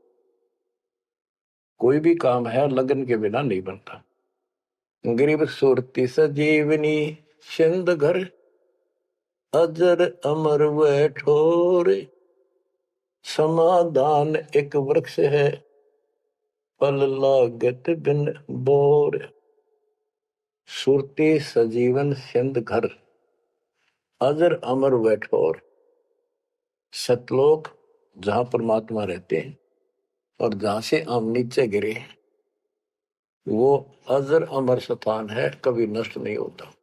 कोई भी काम है लगन के बिना नहीं बनता। गरीब सुरती सजीवनी सिंध घर, अजर अमर व ठोर, समाधान एक वृक्ष है, फल लागत बिन बोर। सुरती सजीवन सिंध घर, अजर अमर व ठोर। सतलोक जहां परमात्मा रहते हैं और जहां से हम नीचे गिरे, वो अजर अमर स्थान है, कभी नष्ट नहीं होता।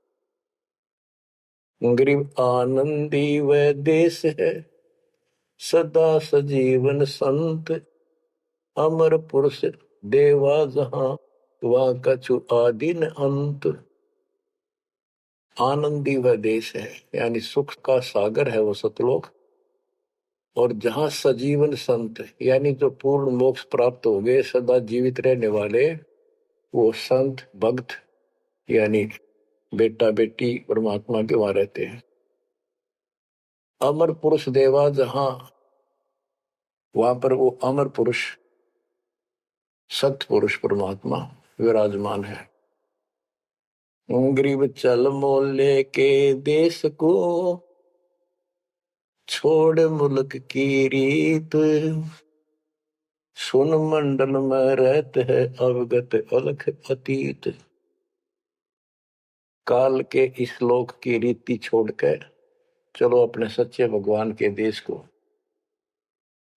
गरीब आनंदी वह देश है, सदा सजीवन संत, अमर पुरुष देवा जहां, वह कछु आदि न अंत। आनंदी वह देश है, यानी सुख का सागर है वो सतलोक। और जहां सजीवन संत, यानी जो पूर्ण मोक्ष प्राप्त हो गए, सदा जीवित रहने वाले, वो संत भक्त यानी बेटा बेटी परमात्मा के वहां रहते हैं। अमर पुरुष देवा जहां, वहां पर वो अमर पुरुष सत्य पुरुष परमात्मा विराजमान है। गरीब चल मोले के देश को, छोड़ मुल्क की रीत, सुन मंडल में रहते है अवगत अलख अतीत। काल के इस लोक की रीति छोड़कर चलो अपने सच्चे भगवान के देश को।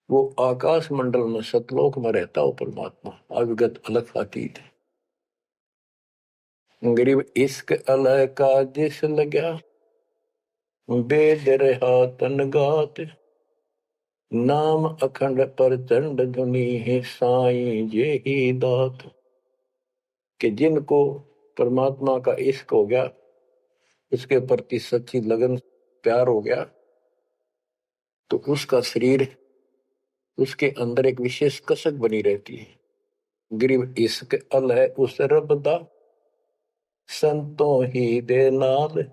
वो आकाश मंडल में सतलोक में रहता हो परमात्मा, अविगत अलग अतीत है। गरीब इश्क अलह का जिस लगा, बेद रहा तन गात, नाम अखंड पर चंड धुनी है साईं ये ही दात। कि जिनको परमात्मा का इश्क हो गया, उसके प्रति सच्ची लगन प्यार हो गया, तो उसका शरीर, उसके अंदर एक विशेष कसक बनी रहती है। गरीब इश्क अल है उस रब दा, संतों ही दे नाल,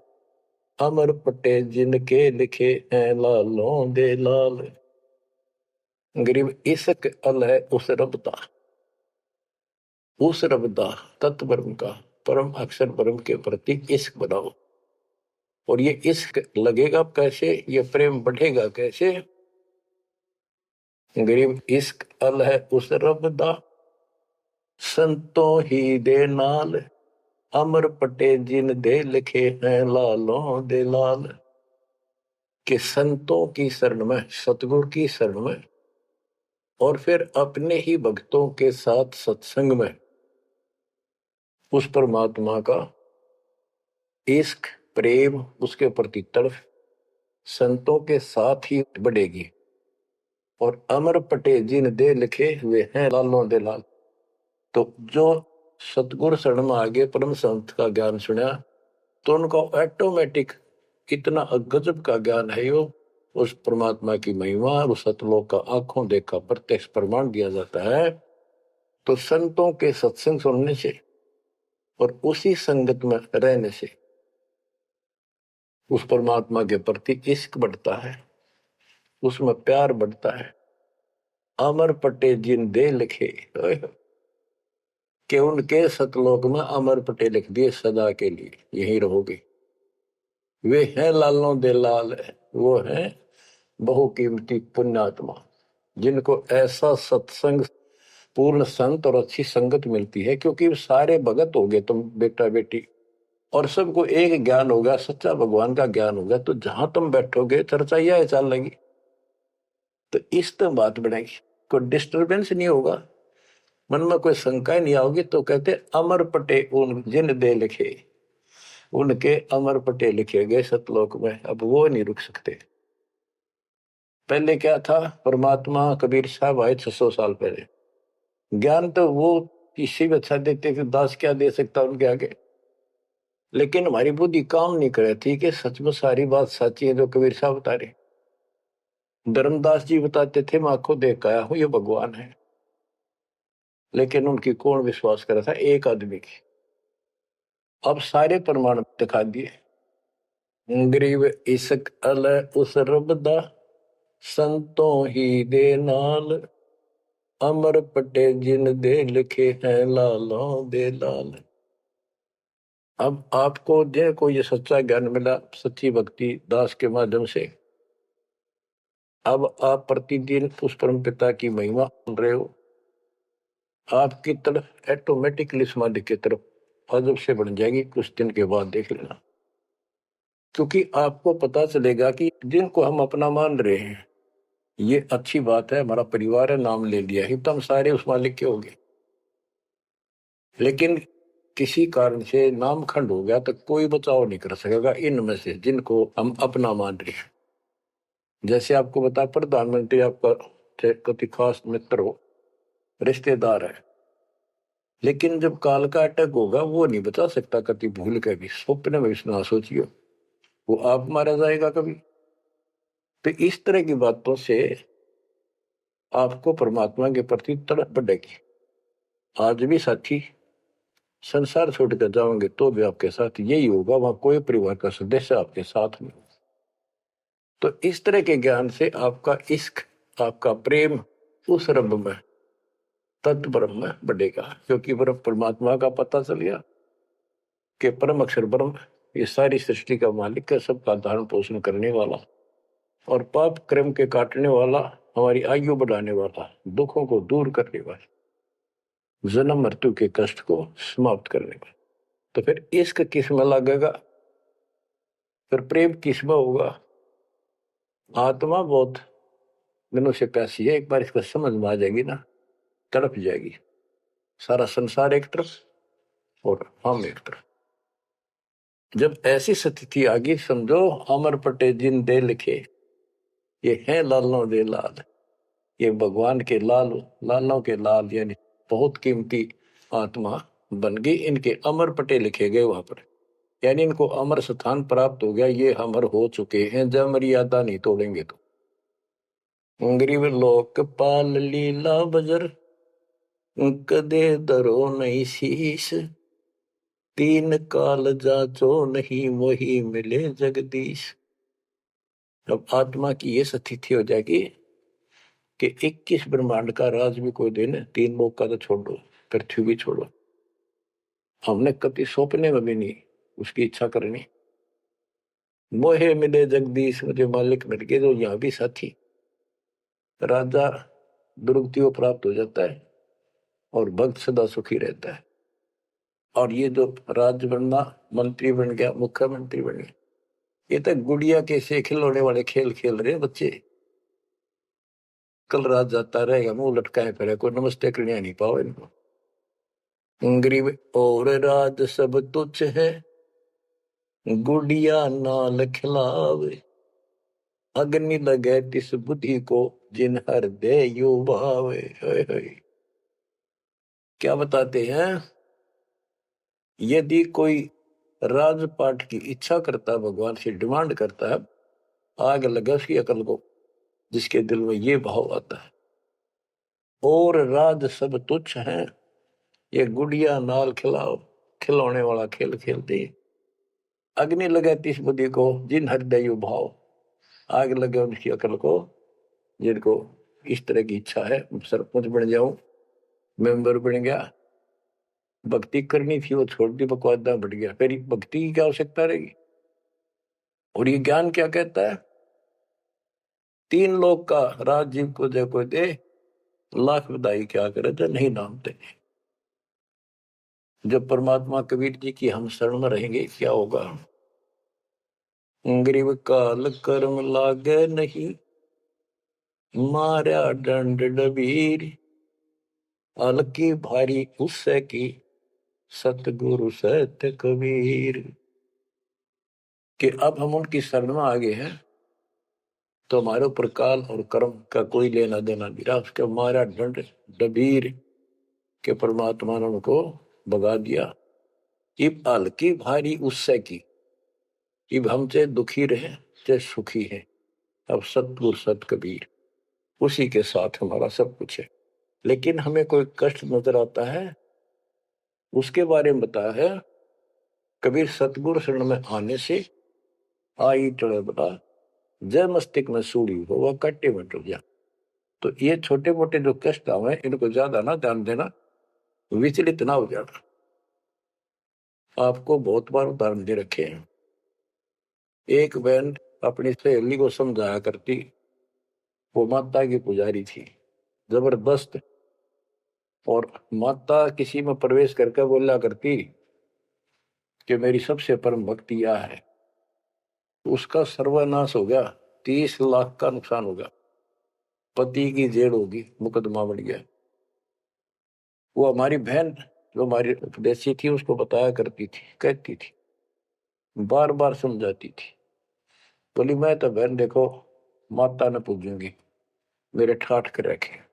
अमर पटे जिनके लिखे हैं लालों दे लाल। गरीब इश्क अल है उस रब दा, उस रब दा तत्व ब्रह्म का, परम अक्षर ब्रह्म के प्रति इश्क बनाओ। और ये इश्क लगेगा कैसे, ये प्रेम बढ़ेगा कैसे। गरीब इश्क अल है उस रब दा, संतों ही दे नाल, अमर पटे जिन दे लिखे हैं लालों दे लाल। कि संतों की शरण में, सतगुरु की शरण में, और फिर अपने ही भक्तों के साथ सत्संग में उस परमात्मा का इश्क प्रेम, उसके प्रति तड़प संतों के साथ ही बढ़ेगी। और अमर पटे जिन दे लिखे हुए हैं लालों दे लाल। तो जो सतगुरु शरण में आगे परम संत का ज्ञान सुना, तो उनको ऑटोमेटिक कितना गजब का ज्ञान है। वो उस परमात्मा की महिमा, उस सतलोक का आंखों देखा प्रत्यक्ष प्रमाण दिया जाता है। तो संतों के सत्संग सुनने से और उसी संगत में रहने से उस परमात्मा के प्रति इश्क बढ़ता है, उसमें प्यार बढ़ता है। अमर पटे जिन दे लिखे, कि उनके सतलोक में अमर पटे लिख दिए सदा के लिए, यही रहोगे। वे हैं लालों दे लाल, वो हैं बहुकीमती पुण्यात्मा, जिनको ऐसा सत्संग पूर्ण संत और अच्छी संगत मिलती है। क्योंकि सारे भगत हो गए तुम बेटा बेटी, और सबको एक ज्ञान होगा, सच्चा भगवान का ज्ञान होगा, तो जहां तुम बैठोगे चर्चा यह चल लगी, तो इस तो बात बनेगी, कोई डिस्टर्बेंस नहीं होगा, मन में कोई शंका नहीं आओगी। तो कहते अमर पटे उन जिन दे लिखे, उनके अमर पटे लिखे गए सतलोक में, अब वो नहीं रुक सकते। पहले क्या था, परमात्मा कबीर साहब आए 600 साल पहले, ज्ञान तो वो किसी भी अच्छा देते थे, दास क्या दे सकता उनके आगे। लेकिन हमारी बुद्धि काम नहीं करे थी कि सच में सारी बात सच्ची है जो कबीर साहब बता रहे। धर्मदास जी बताते थे मैं आंखों देख आया हूं ये भगवान है, लेकिन उनकी कौन विश्वास करा था, एक आदमी की। अब सारे प्रमाण दिखा दिए। गरीब इश्क अल उस रब दा, संतों ही दे नाल, अमर पटे जिन दे लिखे हैं लालों दे लाल। अब आपको जिनको ये सच्चा ज्ञान मिला सच्ची भक्ति दास के माध्यम से, अब आप प्रतिदिन उस परम पिता की महिमा सुन रहे हो, आपकी तरफ ऑटोमेटिकली समाधि की तरफ अजब से बढ़ जाएगी। कुछ दिन के बाद देख लेना, क्योंकि आपको पता चलेगा कि जिनको हम अपना मान रहे हैं ये अच्छी बात है, हमारा परिवार है, नाम ले लिया ही तो हम सारे उस मालिक के हो गए। लेकिन किसी कारण से नाम खंड हो गया तो कोई बचाव नहीं कर सकेगा इनमें से जिनको हम अपना मान रहे हैं। जैसे आपको बता, प्रधानमंत्री आपका कति खास मित्र हो, रिश्तेदार है, लेकिन जब काल का अटैक होगा वो नहीं बचा सकता कति भूल के भी, स्वप्न में ना सोचियो, वो आप मारा जाएगा कभी। तो इस तरह की बातों से आपको परमात्मा के प्रति तड़प बढ़ेगी। आज भी साथी संसार छोड़कर जाओगे तो भी आपके साथ यही होगा, वहां कोई परिवार का सदस्य आपके साथ नहीं। तो इस तरह के ज्ञान से आपका इश्क, आपका प्रेम उस रब में, तत्व ब्रह्म में बढ़ेगा, क्योंकि ब्रह्म परमात्मा का पता चल गया कि परम अक्षर ब्रह्म ये सारी सृष्टि का मालिक है, सबका धारण पोषण करने वाला और पाप क्रम के काटने वाला, हमारी आयु बढ़ाने वाला, दुखों को दूर करने वाला, जन्म मृत्यु के कष्ट को समाप्त करने वाला। तो फिर इश्क किसमें लगेगा, फिर प्रेम किसमें होगा। आत्मा बहुत दिनों से प्यासी है, एक बार इसको समझ में आ जाएगी ना, तड़प जाएगी। सारा संसार एक तरफ और हम एक तरफ। जब ऐसी स्थिति आ गई, समझो अमर पटे जिन दे लिखे, ये है लालों दे लाल, ये भगवान के लाल, लालों के लाल, यानी बहुत कीमती आत्मा बन गई, इनके अमर पटे लिखे गए वहां पर, यानी इनको अमर स्थान प्राप्त हो गया, ये अमर हो चुके हैं, जब मर्यादा नहीं तोड़ेंगे तो। गरीब लोक पाल लीला बजर, कदे दरो नहीं शीश, तीन काल जाचो नहीं वही मिले जगदीश। अब आत्मा की ये स्थिति हो जाएगी कि 21 ब्रह्मांड का राज भी कोई दिन, तीन लोक का तो छोड़ो, पृथ्वी भी छोड़ो, हमने कभी सौंपने में भी नहीं उसकी इच्छा करनी। मोहे मिले जगदीश, मुझे मालिक मिल गए, जो यहाँ भी साथी, राजा दुर्गति को प्राप्त हो जाता है और भक्त सदा सुखी रहता है। और ये जो राज्य बनना, मंत्री बन गया, मुख्यमंत्री बन गया, ये तो गुड़िया के से खिलौने वाले खेल खेल रहे बच्चे। कल रात जाता रहेगा, मुंह लटकाए फिरे, कोई नमस्ते करने नहीं पाओ इनको। गरीब और राज सब तुच्छ है, गुड़िया नाल खिलावे, अग्नि लगे तिस बुद्धि को, जिन हृदय यू भावे। क्या बताते हैं, यदि कोई राजपाट की इच्छा करता है, भगवान से डिमांड करता है, आग लगे उसकी अकल को, जिसके दिल में ये भाव आता है। और राज सब तुच्छ हैं, ये गुड़िया नाल खिलाओ, खिलौने वाला खेल खेलते। अग्नि लगे तिस बुद्धि को, जिन हृदय भाव, आग लगे उनकी अकल को, जिनको इस तरह की इच्छा है, सरपंच बन जाऊं, मेंबर बन गया, भक्ति करनी थी वो छोड़ दी, बकवादा बढ़ गया, फिर भक्ति की क्या आवश्यकता रहेगी। और ये ज्ञान क्या कहता है, तीन लोग का राज जीव को दे कोई दे, लाख बधाई क्या करे जो नहीं नामते। जब परमात्मा कबीर जी की हम शरण में रहेंगे क्या होगा, गरीब काल कर्म लागे नहीं, मारा दंड डबीर, अलकी भारी उससे की, सतगुरु सत्य कबीर। कि अब हम उनकी शरण में आ गए हैं तो हमारे ऊपर काल और कर्म का कोई लेना देना नहीं रहा, उसके मारा दंड डबीर के परमात्मा ने उनको भगा दिया। इब हल्की भारी उससे की, इब हम चाहे दुखी रहे चाहे सुखी है, अब सतगुरु सत कबीर, उसी के साथ हमारा सब कुछ है। लेकिन हमें कोई कष्ट नजर आता है, उसके बारे में बताया है कबीर, सतगुरु शरण में आने से आई चढ़े बता, जय मस्तिष्क में सूड़ी हो वह कट्टे में टूट जा। तो ये छोटे मोटे जो कष्ट आवे इनको ज्यादा ना ध्यान देना, विचलित ना हो जाना। आपको बहुत बार उदाहरण दे रखे हैं। एक बहन अपनी सहेली को समझाया करती, वो माता की पुजारी थी जबरदस्त, और माता किसी में प्रवेश करके बोला करती कि मेरी सबसे परम भक्ति यह है। उसका सर्वनाश हो गया, 30 लाख का नुकसान हो गया, पति की जेल होगी, मुकदमा बढ़ गया। वो हमारी बहन जो हमारी उपदेशी थी उसको बताया करती थी, कहती थी, बार बार समझाती थी, बोली मैं तो बहन देखो माता ने पूजूंगी, मेरे ठाठ के रखे।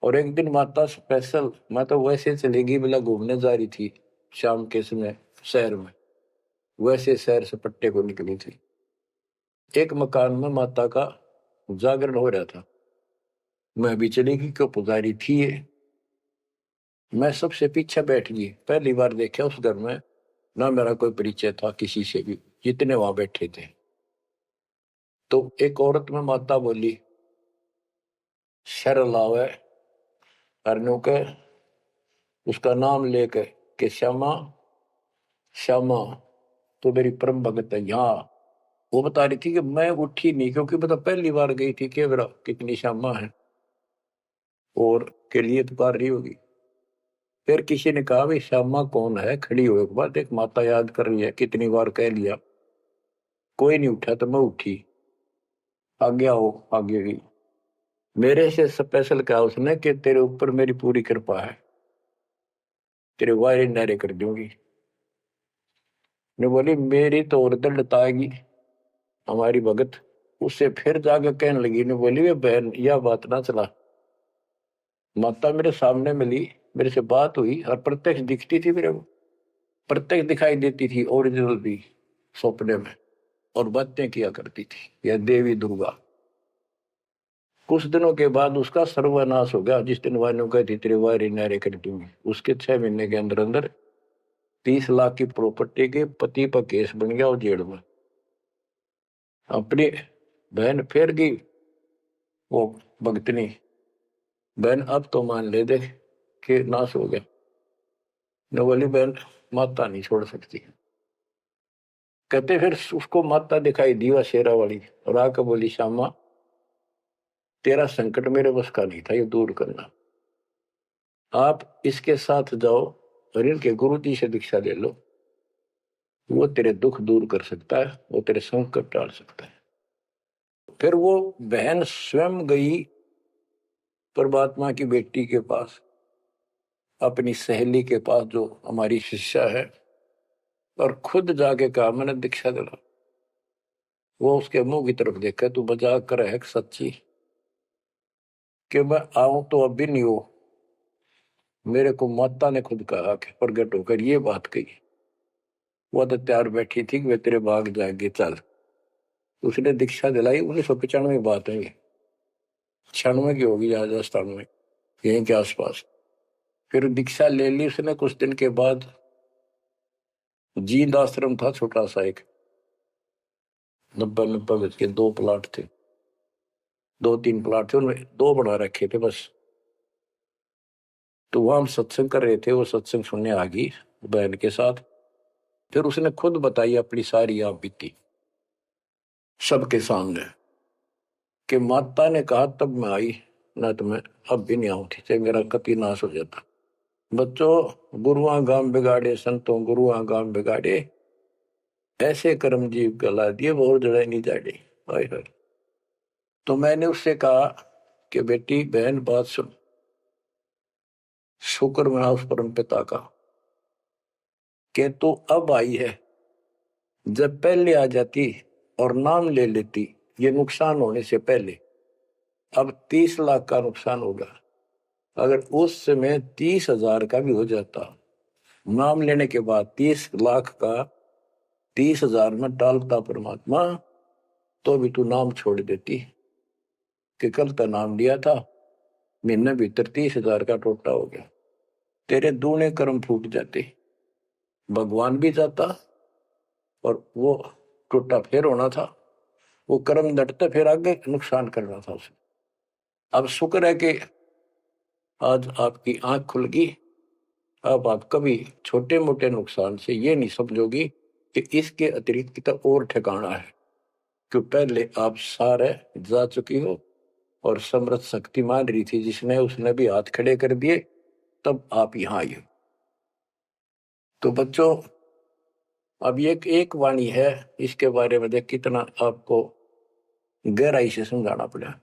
और एक दिन माता स्पेशल, मैं तो वैसे चलेगी बिला घूमने जा रही थी शाम के समय शहर में, वैसे शहर से पट्टे को निकली थी। एक मकान में माता का जागरण हो रहा था, मैं भी चली गई, क्यों पुजारी थी ये। मैं सबसे पीछे बैठ गई, पहली बार देखा उस घर में ना मेरा कोई परिचय था किसी से भी, जितने वहां बैठे थे। तो एक औरत में माता बोली, शर लावे हरनों के उसका नाम लेके कि श्यामा श्यामा तो मेरी परम भगत है यहाँ। वो बता रही थी कि मैं उठी नहीं क्योंकि बता पहली बार गई थी कि मेरा कितनी श्यामा है और के लिए पुकार रही होगी। फिर किसी ने कहा भाई श्यामा कौन है, खड़ी हुए के बाद एक माता याद कर रही है, कितनी बार कह लिया, कोई नहीं उठा तो मैं उठी, आगे आओ आगे गई। मेरे से स्पेशल कहा उसने कि तेरे ऊपर मेरी पूरी कृपा है, तेरे वायरे नारे कर दूंगी। ने बोली मेरी तो और दिल लताएगी हमारी भगत। उससे फिर जाकर कहने लगी, ने बोली वे बहन यह बात ना चला, माता मेरे सामने मिली, मेरे से बात हुई और प्रत्यक्ष दिखती थी, मेरे को प्रत्यक्ष दिखाई देती थी, ओरिजिनल भी सपने में, और बातें किया करती थी यह देवी दुर्गा। कुछ दिनों के बाद उसका सर्वनाश हो गया। जिस दिन वायु कहती तेरे वायरे नारे कर दूंगी, उसके 6 महीने के अंदर अंदर 30 लाख की प्रॉपर्टी के पति पर केस बन गया और जेल में। अपनी बहन फेर गई वो भगतनी, बहन अब तो मान ले दे कि नाश हो गया। न बोली बहन माता नहीं छोड़ सकती। कहते फिर उसको माता दिखाई दी वह शेरा वाली, और आकर बोली श्यामा तेरा संकट मेरे बस का नहीं था ये दूर करना, आप इसके साथ जाओ और इनके गुरु जी से दीक्षा ले लो, वो तेरे दुख दूर कर सकता है, वो तेरे संकट टाल सकता है। फिर वो बहन स्वयं गई परमात्मा की बेटी के पास, अपनी सहेली के पास जो हमारी शिष्या है, और खुद जाके कहा मैंने दीक्षा दिला। वो उसके मुंह की तरफ देखा, तू मजाक कर है सच्ची कि मैं आऊं तो अब भी नहीं हो, मेरे को माता ने खुद कहा कि प्रगट होकर ये बात कही। वो तो तैयार बैठी थी कि वे तेरे भाग जाएंगे चल। उसने दीक्षा दिलाई, 1995 बात है ये, 96 की होगी राजस्थान में यहीं के आसपास। फिर दीक्षा ले ली उसने। कुछ दिन के बाद जींद आश्रम था छोटा सा एक, 90 गज के 2 प्लाट थे, 2-3 प्लाट थे, उनमें 2 बना रखे थे बस। तो वहां हम सत्संग कर रहे थे, वो सत्संग सुनने आ गई बहन के साथ। फिर उसने खुद बताई अपनी सारी आप बीती सबके सामने कि माता ने कहा तब मैं आई, ना तो मैं अब भी नहीं आऊंगी, चाहे मेरा कति नाश हो जाता। बच्चों गुरुआ गांव बिगाड़े संतों गुरुआ गांव बिगाड़े, ऐसे कर्म जीव गला दिए वो जड़े नहीं जाड़े। हाय हाय। तो मैंने उससे कहा कि बेटी बहन बात सुन, शुक्र मना उस परम पिता का कि तू अब आई है, जब पहले आ जाती और नाम ले लेती ये नुकसान होने से पहले, अब 30 लाख का नुकसान होगा। अगर उस समय 30,000 का भी हो जाता, नाम लेने के बाद 30 लाख का 30,000 में डालता परमात्मा, तो भी तू नाम छोड़ देती कि कल का नाम लिया था, महीने भीतर 30,000 का टोटा हो गया, तेरे दूने कर्म फूट जाते, भगवान भी जाता और वो टोटा फिर होना था, वो कर्म डटते फिर आगे नुकसान करना था उसे। अब शुक्र है कि आज आपकी आंख खुल गई। अब आप कभी छोटे मोटे नुकसान से ये नहीं समझोगी कि इसके अतिरिक्त कितना और ठिकाना है, क्यों पहले आप सारे जा चुकी हो और समृद्ध शक्ति मान रही थी जिसने, उसने भी हाथ खड़े कर दिए, तब आप यहां आई हो। तो बच्चों अब ये एक वाणी है, इसके बारे में देख कितना आपको गहराई से समझाना पड़ा।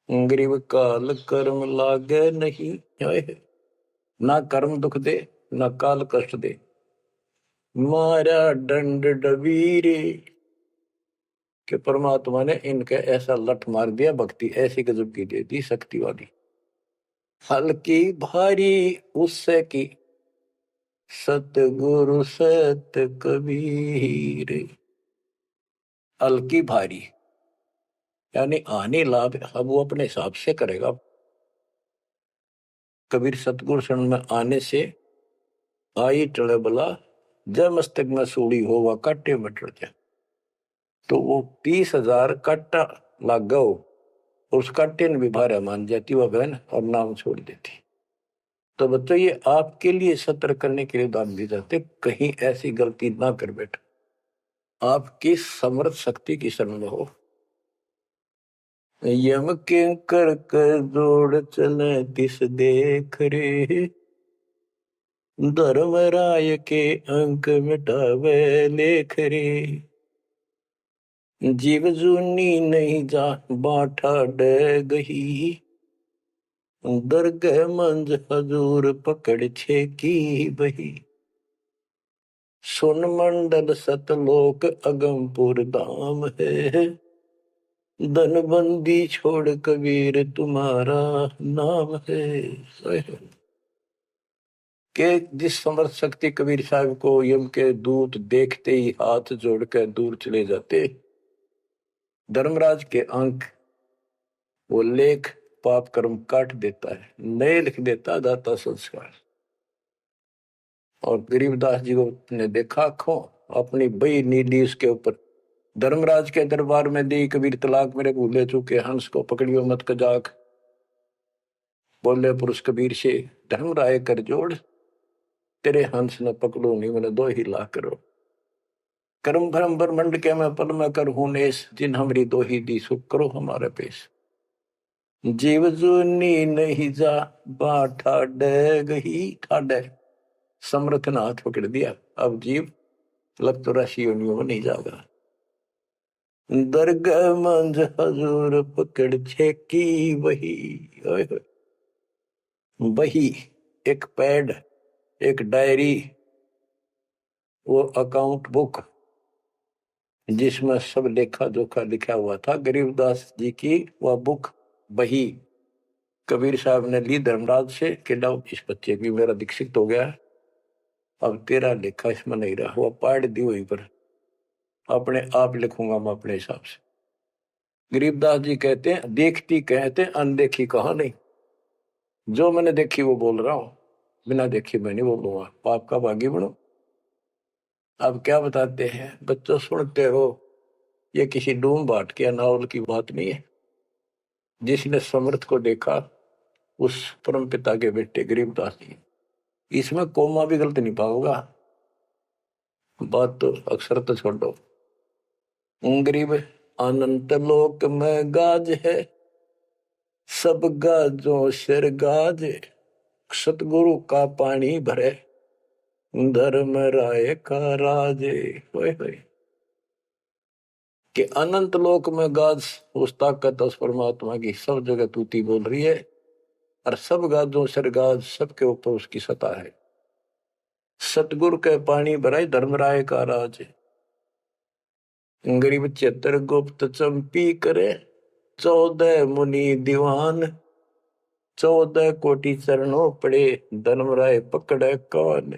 गरीब काल कर्म लागे नहीं, ना कर्म दुख दे ना काल कष्ट दे, मारा दंड डबीरे। कि परमात्मा ने इनके ऐसा लठ मार दिया, भक्ति ऐसी गजब की दे दी शक्ति वाली, हल्की भारी उससे की सतगुरु सत कबीर। हल्की भारी यानी आने लाभ अब वो अपने हिसाब से करेगा। कबीर सतगुरु शरण में आने से आई टले बला, जब मस्तक में सूड़ी हो वह काटे में टल जाए। तो वो 30,000 काटा लाग गो, उसका टिन भी भारा मान जाती वह बहन और नाम छोड़ देती। तो बच्चों ये आपके लिए सत्र करने के लिए दान दिए जाते, कहीं ऐसी गलती ना कर बेटा, आपकी समर्थ शक्ति की शरण में हो। यम के कर कर जोड़ चले तिस देख रे, धर्मराय के अंक मिटावे लेख रे, जीव जूनी नहीं जा बाठा डे गही, दरगह मंज हजूर पकड़ छे की बही, सुन मंडल सतलोक अगमपुर धाम है, धनबंदी छोड़ कबीर तुम्हारा नाम है। के जिस समर्थ शक्ति कबीर साहब को यम के दूत देखते ही हाथ जोड़कर दूर चले जाते, धर्मराज के अंक वो लेख पाप कर्म काट देता है, नए लिख देता दाता संस्कार। और गरीबदास जी को ने देखा खो अपनी बई नीली उसके ऊपर, धर्मराज के दरबार में दी कबीर तलाक मेरे भूले चुके, हंस को पकड़ियो मत कजाक, बोले पुरुष कबीर से धर्मराय कर जोड़, तेरे हंस न पकड़ो नहीं मैंने दो ही ला करो, कर्म भरम ब्रह्मंड के मैं पल में कर हूं नेस, जिन हमरी दो ही दी सुख करो हमारे पेश, जीव जूनी नहीं जा बाठा डे गही, ठाडे समर्थ ने हाथ पकड़ दिया, अब जीव लग तो राशि योनियों में नहीं जाएगा, दरगाह मंज हजूर पकड़ छे की वही, वही एक पैड, एक डायरी, वो अकाउंट बुक जिसमें सब लेखा जोखा लिखा हुआ था, गरीबदास जी की वह बुक बही कबीर साहब ने ली धर्मराज से कि लाओ इस बच्चे भी मेरा दीक्षित हो गया, अब तेरा लेखा इसमें नहीं रहा, वो पाड़ दी वहीं पर, अपने आप लिखूंगा मैं अपने हिसाब से। गरीबदास जी कहते हैं देखती कहते अनदेखी कहा नहीं, जो मैंने देखी वो बोल रहा हूं, बिना देखी मैं नहीं बोलूंगा, पाप का भागी बनो। अब क्या बताते हैं बच्चों, सुनते हो, ये किसी डूम बाट के नावल की बात नहीं है, जिसने समर्थ को देखा उस परम पिता के बेटे गरीबदास जी, इसमें कोमा भी गलत नहीं पाओगा, बात तो अक्षर तो छोड़ दो। गरीब अनंत लोक में गाज है, सब गाजों सिर गाज, सतगुरु का पानी भरे, धर्म राय का राजे, होए होए कि अनंत लोक में गाज उस ताकत उस परमात्मा की सब जगह तूती बोल रही है, और सब गाजों सिर गाज, सबके ऊपर उसकी सत्ता है, सतगुरु के पानी भराई धर्मराय का राज, गरीब चित्र गुप्त चंपी करे, 14 मुनि दीवान, 14 कोटि चरणों पड़े, धर्मराय पकड़े कौन,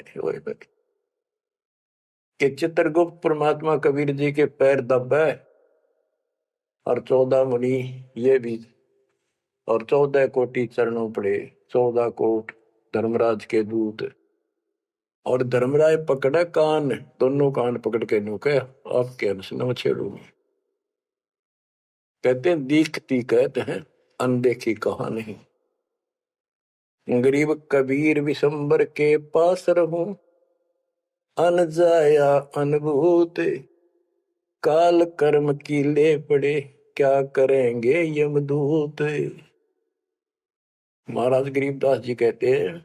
कि चित्रगुप्त परमात्मा कबीर जी के पैर दबे, और 14 मुनि ये भी, और 14 कोटि चरणों पड़े, 14 कोट धर्मराज के दूत, और धर्मराय पकड़े कान, दोनों कान पकड़ के नुके आपके अंश न छेड़ूंगी। कहते हैं दीखती कहते हैं अनदेखी कहा नहीं, गरीब कबीर विशंबर के पास रहूं, अन जाया अनुभूत, काल कर्म की ले पड़े, क्या करेंगे यमदूत। महाराज गरीबदास जी कहते हैं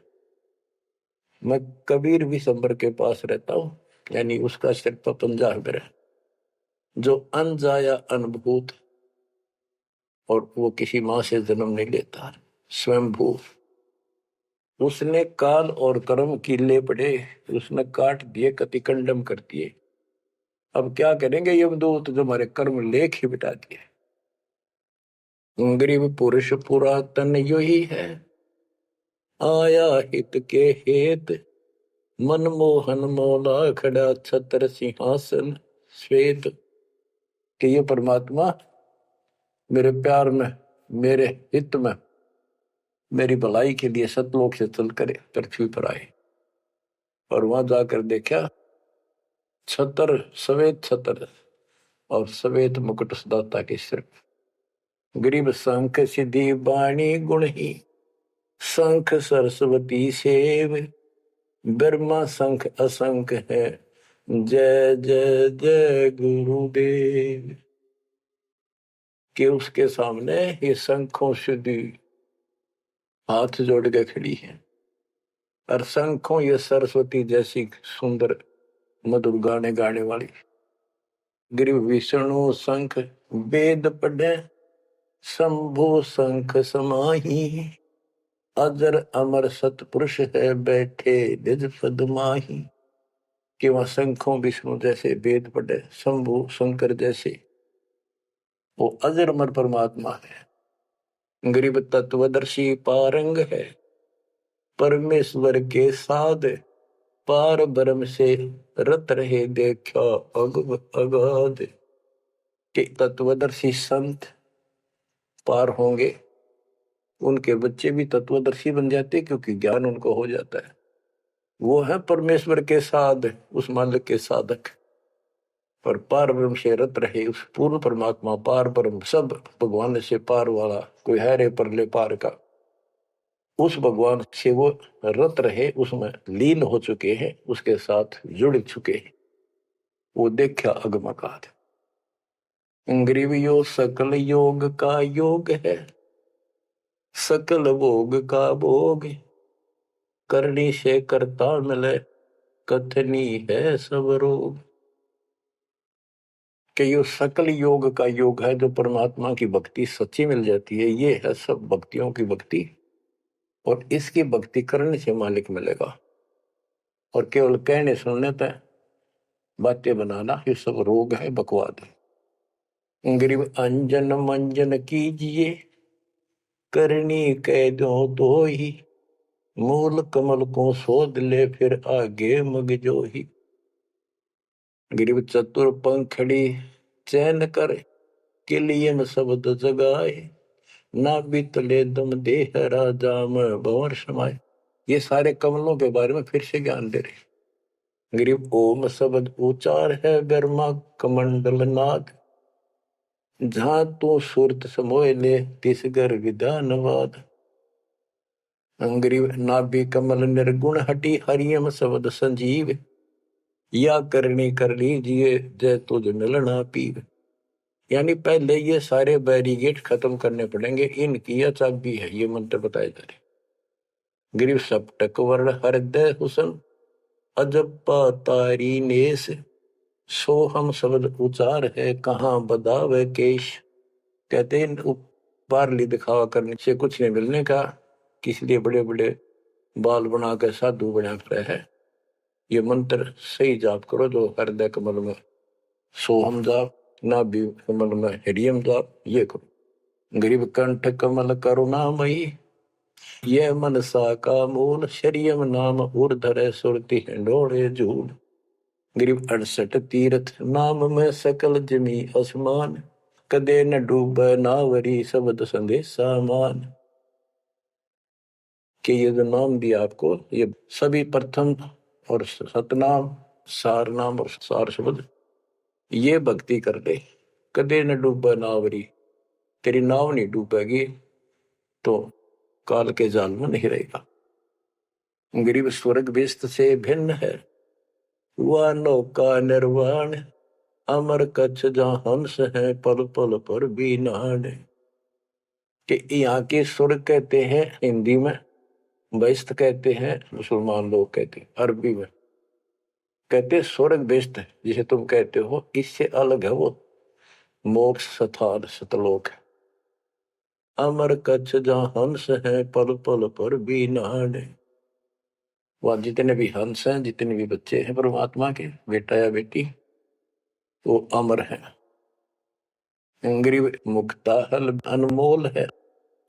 मैं कबीर विशंबर के पास रहता हूं, यानी उसका सिर पर पंजा है मेरा, जो अन जाया अनुभूत, और वो किसी माँ से जन्म नहीं लेता, स्वयंभू, उसने काल और कर्म की ले पड़े, उसने काट दिए, कतिकंडम कर दिए, अब क्या करेंगे यमदूत, जो हमारे कर्म लेख ही बिटा दिए। गरीब पुरुष पुरातन यो ही है, आया हित के हेत, मनमोहन मौला खड़ा छत्र सिंहासन श्वेत, कि ये परमात्मा मेरे प्यार में, मेरे हित में, मेरी भलाई के लिए सतलोक से चल कर पृथ्वी पर आए, और वहां जाकर देखा छतर, सवेत छतर और सवेत मुकुट दाता के सिर, गरीब शंख सिद्धि बाणी गुण ही, शंख सरस्वती सेव, ब्रह्मा शंख असंख है, जय जय जय गुरुदेव। कि उसके सामने ये शंखों सिद्धि हाथ जोड़ के खड़ी है, और शंखों ये सरस्वती जैसी सुंदर मधुर गाने गाने वाली। गिरि विष्णु शंख वेद पढ़े, शंभु शंख समाही, अजर अमर सतपुरुष है बैठे निज पद माही। कि वह शंखों विष्णु जैसे वेद पढ़े, शंभु शंकर जैसे वो अजर अमर परमात्मा है। गरीब तत्वदर्शी पारंग है, परमेश्वर के साध, पार ब्रह्म से रत रहे देखा अगाध। के तत्वदर्शी संत पार होंगे, उनके बच्चे भी तत्वदर्शी बन जाते क्योंकि ज्ञान उनको हो जाता है। वो है परमेश्वर के साध, उस मालिक के साधक। पर पार ब्रह्म से रत रहे, उस पूर्ण परमात्मा पार ब्रह्म सब भगवान से पार वाला कोई है रे परले पार का, उस भगवान से वो रत रहे, उसमें लीन हो चुके हैं, उसके साथ जुड़ चुके हैं। वो देखा अगमकाद। ग्रीवियो सकल योग का योग है, सकल भोग का भोग, करनी से करता मिले, कथनी है सब रोग। कि यो सकल योग का योग है, जो परमात्मा की भक्ति सच्ची मिल जाती है, ये है सब भक्तियों की भक्ति। और इसकी भक्ति करने से मालिक मिलेगा, और केवल कहने सुनने तक बातें बनाना ये सब रोग है, बकवाद है। गरीब अंजन मंजन कीजिए, करनी कह दो तो ही, मूल कमल को शोध ले फिर आगे मग जो ही। गरीब चतुर पंखड़ी चैन कर, के लिए में शब्द जगाए, ना बीतले दम देह राजा में भंवर समाये। ये सारे कमलों के बारे में फिर से ज्ञान दे रहे। गरीब ओम शब्द उचार है, ब्रह्मा कमंडल नाग, जहां तू सुरत समोय ले तिस घर विधानवाद। गरीब नाभि कमल निर्गुण हटी, हरियम शब्द संजीव, या करनी कर लीजिए जय तुझ मिलना पीव। यानी पहले ये सारे बैरिगेट खत्म करने पड़ेंगे, इनकी यह चाबी है, ये मंत्र बताए जा रहे। गिरिव सप्तक वर्ण हृदय हुसन, अजप्पा तारी नेस, सोहम शब्द उचार है, कहाँ बदावे केश। कहते हैं बारली दिखावा करने से कुछ नहीं मिलने का, किस लिए बड़े बड़े बाल बना कर साधु बना खड़े है। ये मंत्र सही जाप करो, जो हृदय कमल में सोहम जाप, नाभि कमल में हरियम जाप, ये करो। गरीब कंठ कमल करुणामयी, ये मनसा का मूल, शरियम नाम उर्धर सुरति हिंडोड़े झूल। गरीब 68 तीर्थ नाम में सकल जमी आसमान, कदे न डूब नावरी शब्द संदेशा मान। कि ये जो नाम दिया आपको, ये सभी प्रथम और सतनाम, सार नाम और सार शब्द, ये भक्ति कर ले, कदे न डूबा नावरी, तेरी नाव नहीं डूबेगी तो काल के जाल में नहीं रहेगा। गरीब स्वर्ग बेस्त से भिन्न है, वह नौका निर्वाण, अमर कच्छ जहां हंस है, पल पल पर भी नाण। कि यहाँ के स्वर्ग कहते हैं हिंदी में, बेस्त कहते हैं मुसलमान लोग कहते हैं अरबी में, कहते स्वर्ग बेस्त जिसे तुम कहते हो, इससे अलग है वो मोक्ष स्थान सतलोक है। अमर कच्छ जहां हंस है, पल पल पर भी नाण। वह जितने भी हंस हैं, जितने भी बच्चे हैं परमात्मा के, बेटा या बेटी, वो अमर है। गरीब मुक्ता हल अनमोल है,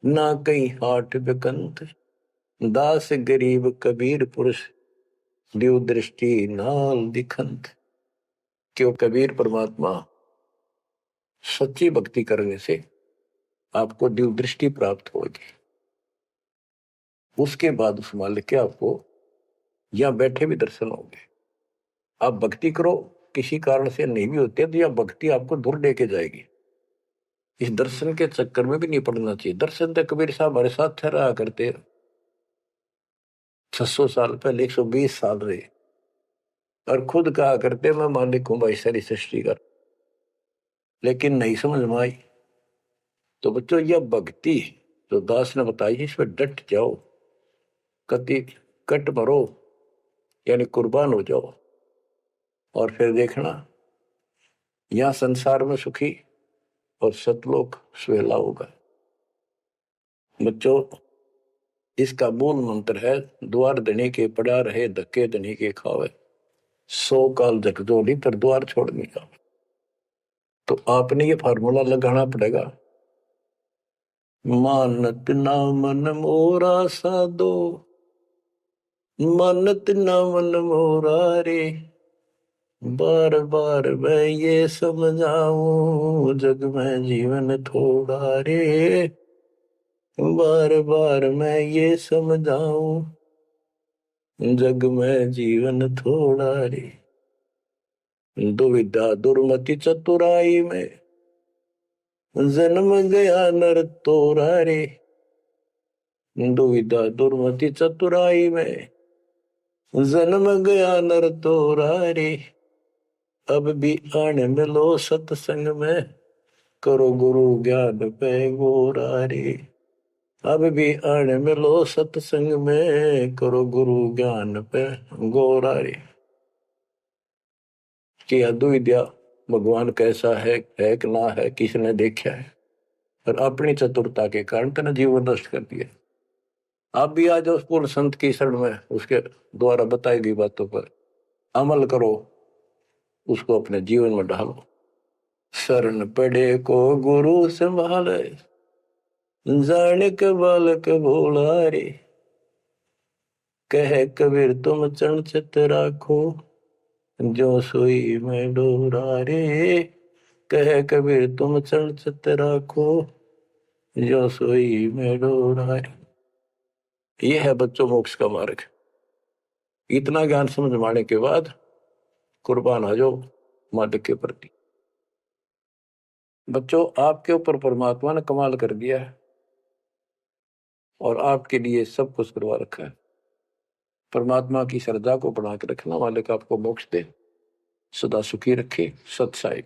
ना कहीं हाट बिकंत, दास गरीब कबीर पुरुष, दिव दृष्टि नाल दिखंत। क्यों कबीर परमात्मा सच्ची भक्ति करने से आपको दिव दृष्टि प्राप्त होगी। उसके बाद उस मालिक के आपको यहां बैठे भी दर्शन होंगे। आप भक्ति करो, किसी कारण से नहीं भी होते तो यह भक्ति आपको दूर लेके जाएगी। इस दर्शन के चक्कर में भी नहीं पड़ना चाहिए। दर्शन तो कबीर साहब हमारे साथ रहा करते, 600 साल पहले, 120 साल रहे, और खुद कहा करते मैं मालिक हूं भाई सारी सृष्टि का। लेकिन नहीं समझ में आई। तो बच्चों यह भक्ति जो दास ने बताई है, इस पर डट जाओ, कति कट मरो, यानी कुर्बान हो जाओ, और फिर देखना यहां संसार में सुखी और सतलोक सुहेला होगा। बच्चों इसका मूल मंत्र है, द्वार धनी के पड़ा रहे, धक्के धनी के खावे, 100 काल झकझोली तर द्वार छोड़ने का। तो आपने ये फार्मूला लगाना पड़ेगा, मानत ना मन मोरा साधो, मानत ना मन मोरा रे, बार बार मैं ये समझाऊं, जग में जीवन थोड़ा रे, बार बार मैं ये समझाऊं, जग में जीवन थोड़ा रे। दुविधा दुर्मति चतुराई में, जन्म गया नर तोरा रे, दुविधा दुर्मति चतुराई में, जन्म गया नर तोरा रे, अब भी आने मिलो सत्संग में, करो गुरु ज्ञान पे गोरा रे, अब भी आने मिलो सत्संग में, करो गुरु ज्ञान पे गोरा रे। कि अद्विद्या भगवान कैसा है कि ना है, किसने देखा है, और अपनी चतुरता के कारण तेने जीवन नष्ट कर दिया। आप भी आज उस पूर्ण संत की शरण में, उसके द्वारा बताई गई बातों पर अमल करो, उसको अपने जीवन में ढालो। शरण पड़े को गुरु संभाले, जाने के बालक भोला रे, कह कबीर तुम चरण चित राखो, जो सोई में डोरा रे, कह कबीर तुम चरण चित राखो, जो सोई में डोरा रे। ये है बच्चों मोक्ष का मार्ग। इतना ज्ञान समझ में आने के बाद कुर्बान हो जाओ मालिक के प्रति। बच्चों आपके ऊपर परमात्मा ने कमाल कर दिया है, और आपके लिए सब कुछ करवा रखा है। परमात्मा की श्रद्धा को बना के रखना, मालिक आपको मोक्ष दे, सदा सुखी रखे। सत साहिब।